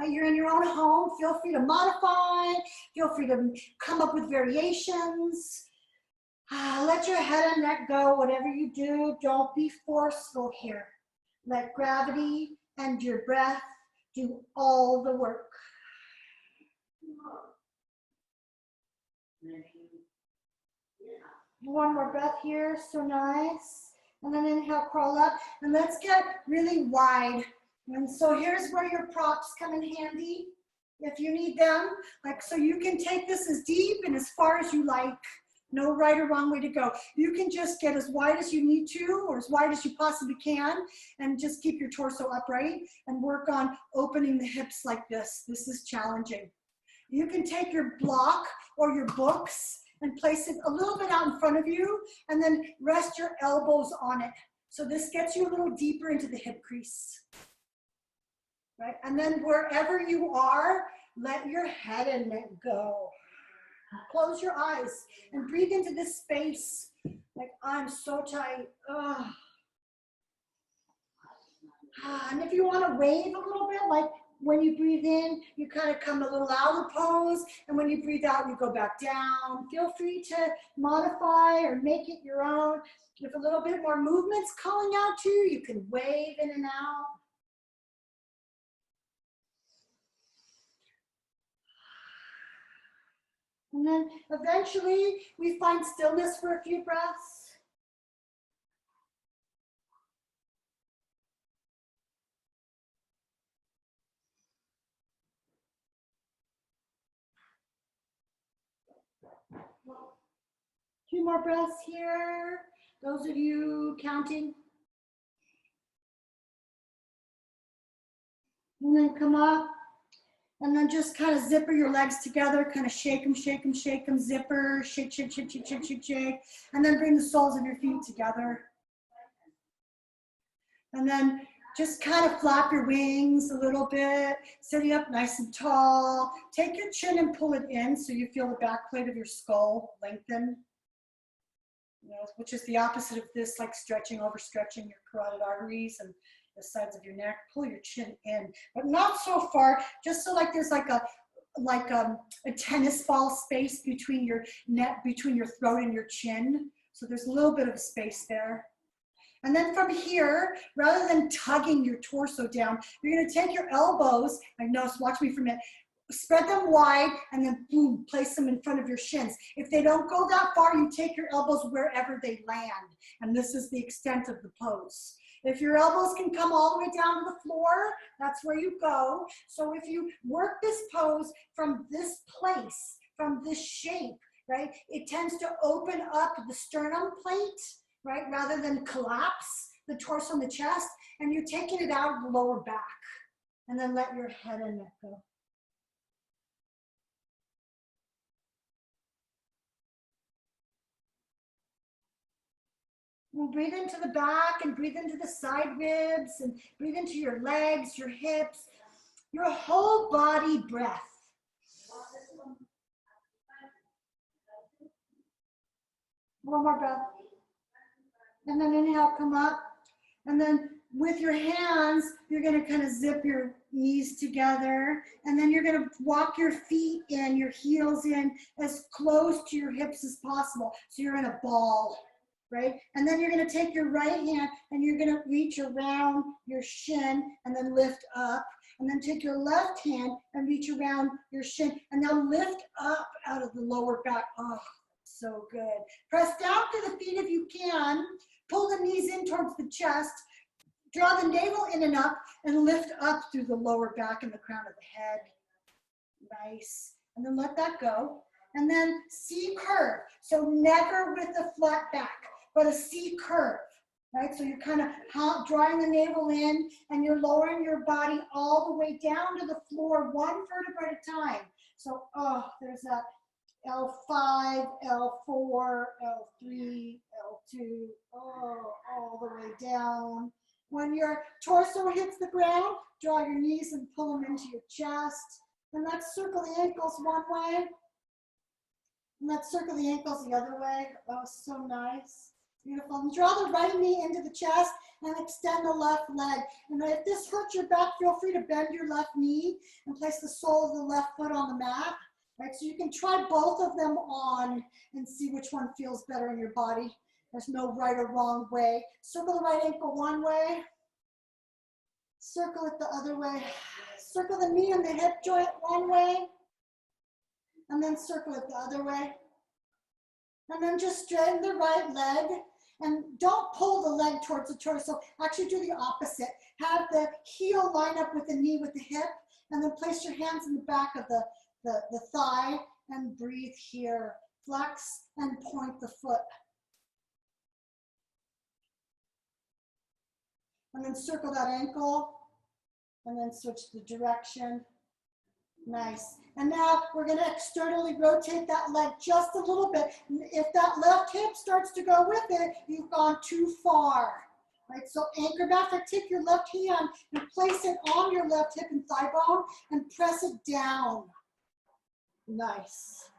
A: You're in your own home. Feel free to modify. Feel free to come up with variations. Let your head and neck go. Whatever you do, don't be forceful here. Let gravity and your breath do all the work. One more breath here, so nice. And then inhale, crawl up. And let's get really wide. And so here's where your props come in handy, if you need them. Like, so you can take this as deep and as far as you like. No right or wrong way to go. You can just get as wide as you need to, or as wide as you possibly can, and just keep your torso upright and work on opening the hips like this. This is challenging. You can take your block or your books and place it a little bit out in front of you, and then rest your elbows on it. So this gets you a little deeper into the hip crease, right? And then wherever you are, let your head and neck go. Close your eyes and breathe into this space. Like, I'm so tight. Ugh. And if you want to wave a little bit, like when you breathe in, you kind of come a little out of the pose. And when you breathe out, you go back down. Feel free to modify or make it your own. If a little bit more movement's calling out to you, you can wave in and out. And then eventually we find stillness for a few breaths. Two more breaths here. Those of you counting. And then come up. And then just kind of zipper your legs together, kind of shake them, shake them, shake them, zipper, shake, shake, shake, shake, shake, shake, shake. And then bring the soles of your feet together. And then just kind of flap your wings a little bit, sitting up nice and tall. Take your chin and pull it in so you feel the back plate of your skull lengthen, you know, which is the opposite of this, like stretching, overstretching your carotid arteries and the sides of your neck. Pull your chin in, but not so far, just so like there's like a tennis ball space between your neck, between your throat and your chin. So there's a little bit of space there. And then from here, rather than tugging your torso down, you're gonna take your elbows, I know, so watch me for a minute, spread them wide, and then boom, place them in front of your shins. If they don't go that far, you take your elbows wherever they land. And this is the extent of the pose. If your elbows can come all the way down to the floor, that's where you go. So if you work this pose from this place, from this shape, right, it tends to open up the sternum plate, right, rather than collapse the torso and the chest, and you're taking it out of the lower back. And then let your head and neck go. And breathe into the back and breathe into the side ribs and breathe into your legs, your hips, your whole body breath. One more breath. And then inhale, come up. And then with your hands, you're gonna kind of zip your knees together. And then you're gonna walk your feet in, your heels in, as close to your hips as possible. So you're in a ball, right? And then you're gonna take your right hand and you're gonna reach around your shin and then lift up. And then take your left hand and reach around your shin. And now lift up out of the lower back. Oh, so good. Press down to the feet if you can. Pull the knees in towards the chest. Draw the navel in and up and lift up through the lower back and the crown of the head. Nice. And then let that go. And then C curve. So never with a flat back, but a C curve, right? So you're kind of drawing the navel in and you're lowering your body all the way down to the floor, one vertebra at a time. So, oh, there's that L5, L4, L3, L2, oh, all the way down. When your torso hits the ground, draw your knees and pull them into your chest. And let's circle the ankles one way. And let's circle the ankles the other way. Oh, so nice. Beautiful. And draw the right knee into the chest and extend the left leg. And if this hurts your back, feel free to bend your left knee and place the sole of the left foot on the mat. Right, so you can try both of them on and see which one feels better in your body. There's no right or wrong way. Circle the right ankle one way. Circle it the other way. Circle the knee and the hip joint one way. And then circle it the other way. And then just straighten the right leg. And don't pull the leg towards the torso. Actually do the opposite. Have the heel line up with the knee with the hip. And then place your hands in the back of the thigh and breathe here. Flex and point the foot. And then circle that ankle and then switch the direction. Nice. And now we're going to externally rotate that leg just a little bit. If that left hip starts to go with it, you've gone too far. Right, so anchor back, or take your left hand and place it on your left hip and thigh bone and press it down. Nice.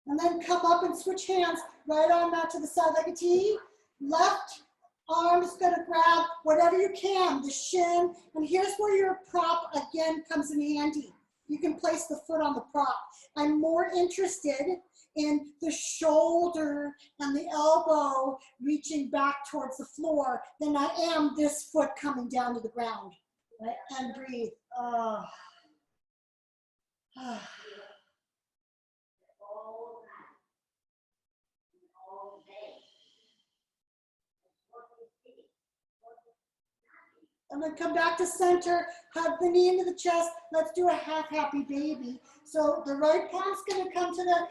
A: And then come up and switch hands. Right arm out to the side like a T. Left arm is going to grab whatever you can, the shin. And here's where your prop again comes in handy. You can place the foot on the prop. I'm more interested in the shoulder and the elbow reaching back towards the floor than I am this foot coming down to the ground. Right? And breathe. And then come back to center, hug the knee into the chest. Let's do a half happy baby. So the right palm's gonna come to the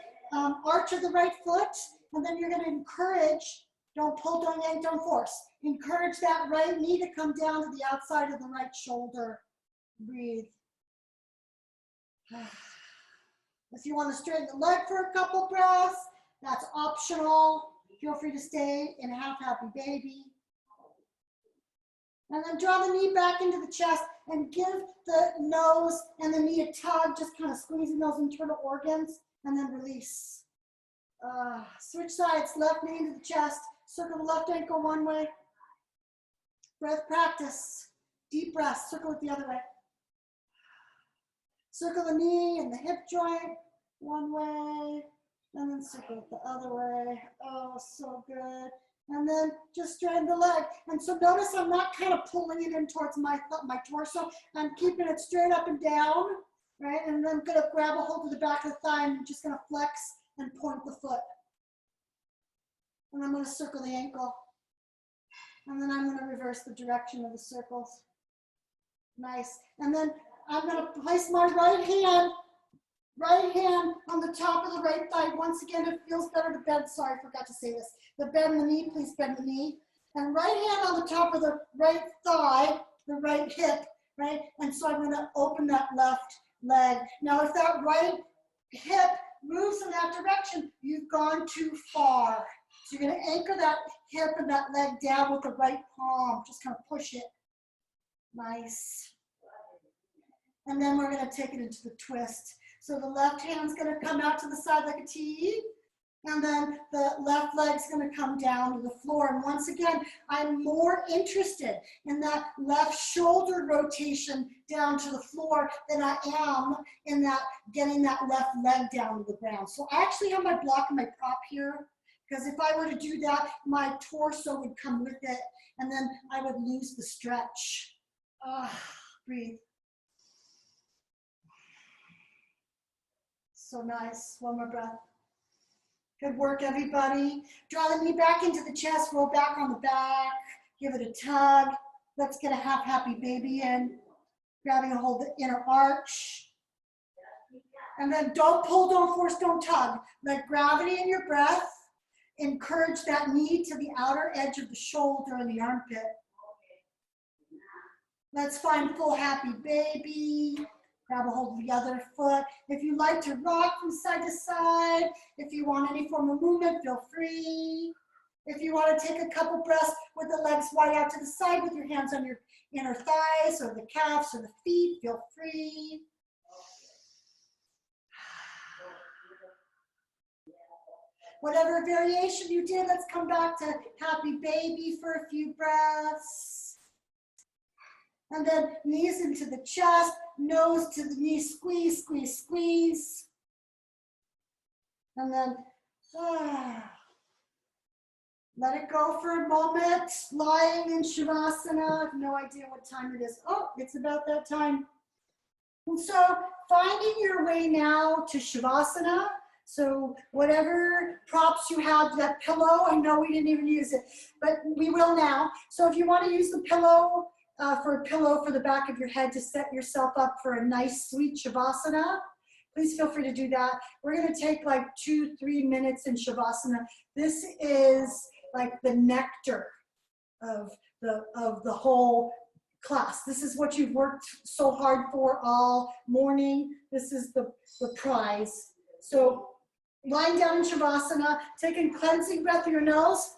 A: arch of the right foot, and then you're gonna encourage, don't pull, don't yank, don't force. Encourage that right knee to come down to the outside of the right shoulder. Breathe. If you wanna straighten the leg for a couple breaths, that's optional. Feel free to stay in half happy baby. And then draw the knee back into the chest and give the nose and the knee a tug, just kind of squeezing those internal organs, and then release. Switch sides, left knee into the chest, circle the left ankle one way. Breath practice, deep breath, circle it the other way. Circle the knee and the hip joint one way, and then circle it the other way. Oh, so good. And then just straighten the leg. And so notice I'm not kind of pulling it in towards my torso. I'm keeping it straight up and down, right? And then I'm gonna grab a hold of the back of the thigh and I'm just gonna flex and point the foot. And I'm gonna circle the ankle. And then I'm gonna reverse the direction of the circles. Nice. And then I'm gonna place my right hand on the top of the right thigh. Once again, it feels better to bend. Sorry, I forgot to say this. The bend the knee, please bend the knee. And right hand on the top of the right thigh, the right hip, right? And so I'm gonna open that left leg. Now, if that right hip moves in that direction, you've gone too far. So you're gonna anchor that hip and that leg down with the right palm. Just kind of push it. Nice. And then we're gonna take it into the twist. So the left hand's gonna come out to the side like a T, and then the left leg's gonna come down to the floor. And once again, I'm more interested in that left shoulder rotation down to the floor than I am in that getting that left leg down to the ground. So I actually have my block and my prop here, because if I were to do that, my torso would come with it, and then I would lose the stretch. Breathe. So nice. One more breath. Good work, everybody. Draw the knee back into the chest, roll back on the back, give it a tug. Let's get a half happy baby in. Grabbing a hold of the inner arch. And then don't pull, don't force, don't tug. Let gravity in your breath encourage that knee to the outer edge of the shoulder and the armpit. Let's find full happy baby. Grab a hold of the other foot. If you like to rock from side to side, if you want any form of movement, feel free. If you want to take a couple breaths with the legs wide out to the side with your hands on your inner thighs or the calves or the feet, feel free. Whatever variation you did, let's come back to happy baby for a few breaths. And then knees into the chest, nose to the knee, squeeze, squeeze, squeeze. And then let it go for a moment, lying in Shavasana. I have no idea what time it is. Oh, it's about that time. And so finding your way now to Shavasana. So whatever props you have, that pillow, I know we didn't even use it, but we will now. So if you want to use the pillow for a pillow for the back of your head to set yourself up for a nice, sweet Shavasana, please feel free to do that. We're going to take like 2-3 minutes in Shavasana. This is like the nectar of the whole class. This is what you've worked so hard for all morning. This is the prize. So lying down in Shavasana, taking cleansing breath through your nose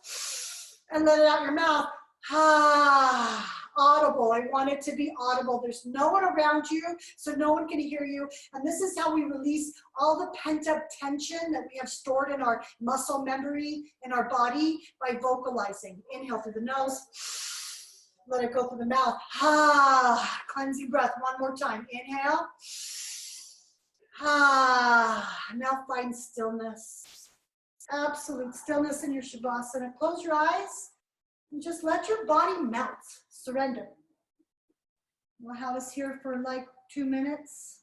A: and let it out your mouth. Audible. I want it to be audible. There's no one around you, so no one can hear you. And this is how we release all the pent-up tension that we have stored in our muscle memory in our body by vocalizing. Inhale through the nose. Let it go through the mouth. Cleansing breath. One more time. Inhale. Now find stillness. Absolute stillness in your Shavasana. Close your eyes and just let your body melt. Surrender. We'll have us here for like 2 minutes.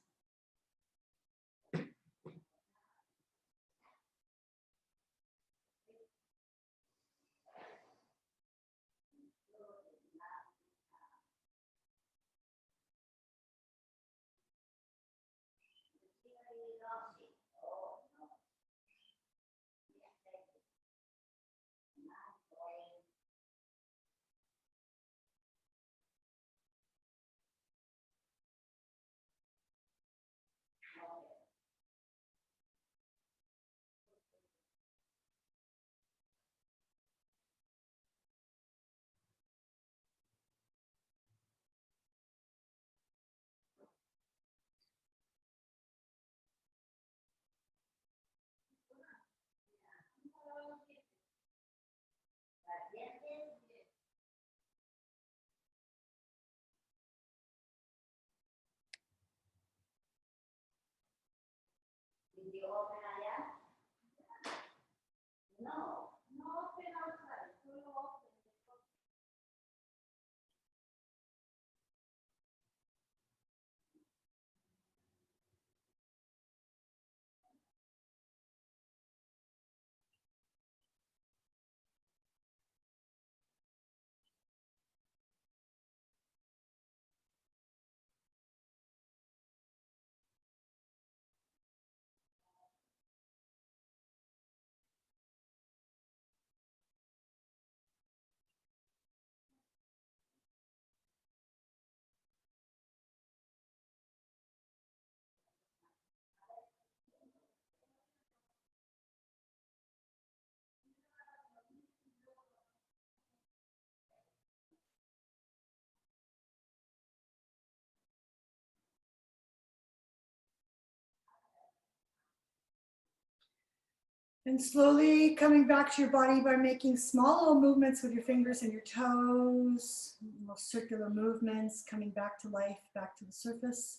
A: And slowly coming back to your body by making small little movements with your fingers and your toes, little circular movements, coming back to life, back to the surface.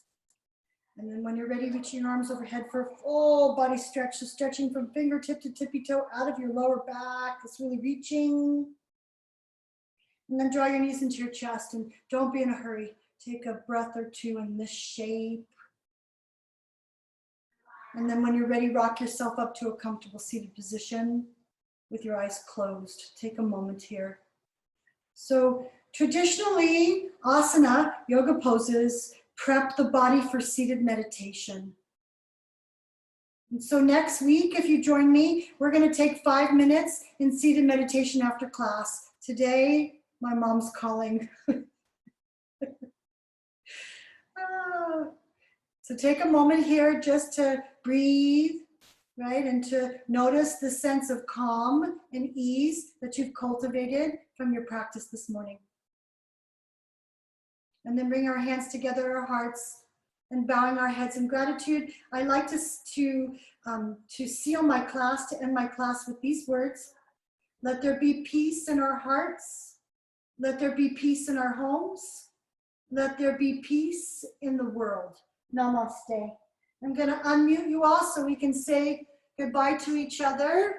A: And then when you're ready, reaching your arms overhead for a full body stretch. So stretching from fingertip to tippy toe out of your lower back. It's really reaching. And then draw your knees into your chest and don't be in a hurry. Take a breath or two in this shape. And then when you're ready, rock yourself up to a comfortable seated position with your eyes closed. Take a moment here. So traditionally, asana, yoga poses, prep the body for seated meditation. And so next week, if you join me, we're going to take 5 minutes in seated meditation after class. Today, my mom's calling. So take a moment here just to breathe right? And to notice the sense of calm and ease that you've cultivated from your practice this morning. And then bring our hands together, our hearts, and bowing our heads in gratitude. I like to seal my class, to end my class with these words. Let there be peace in our hearts. Let there be peace in our homes. Let there be peace in the world. Namaste. I'm going to unmute you all so we can say goodbye to each other.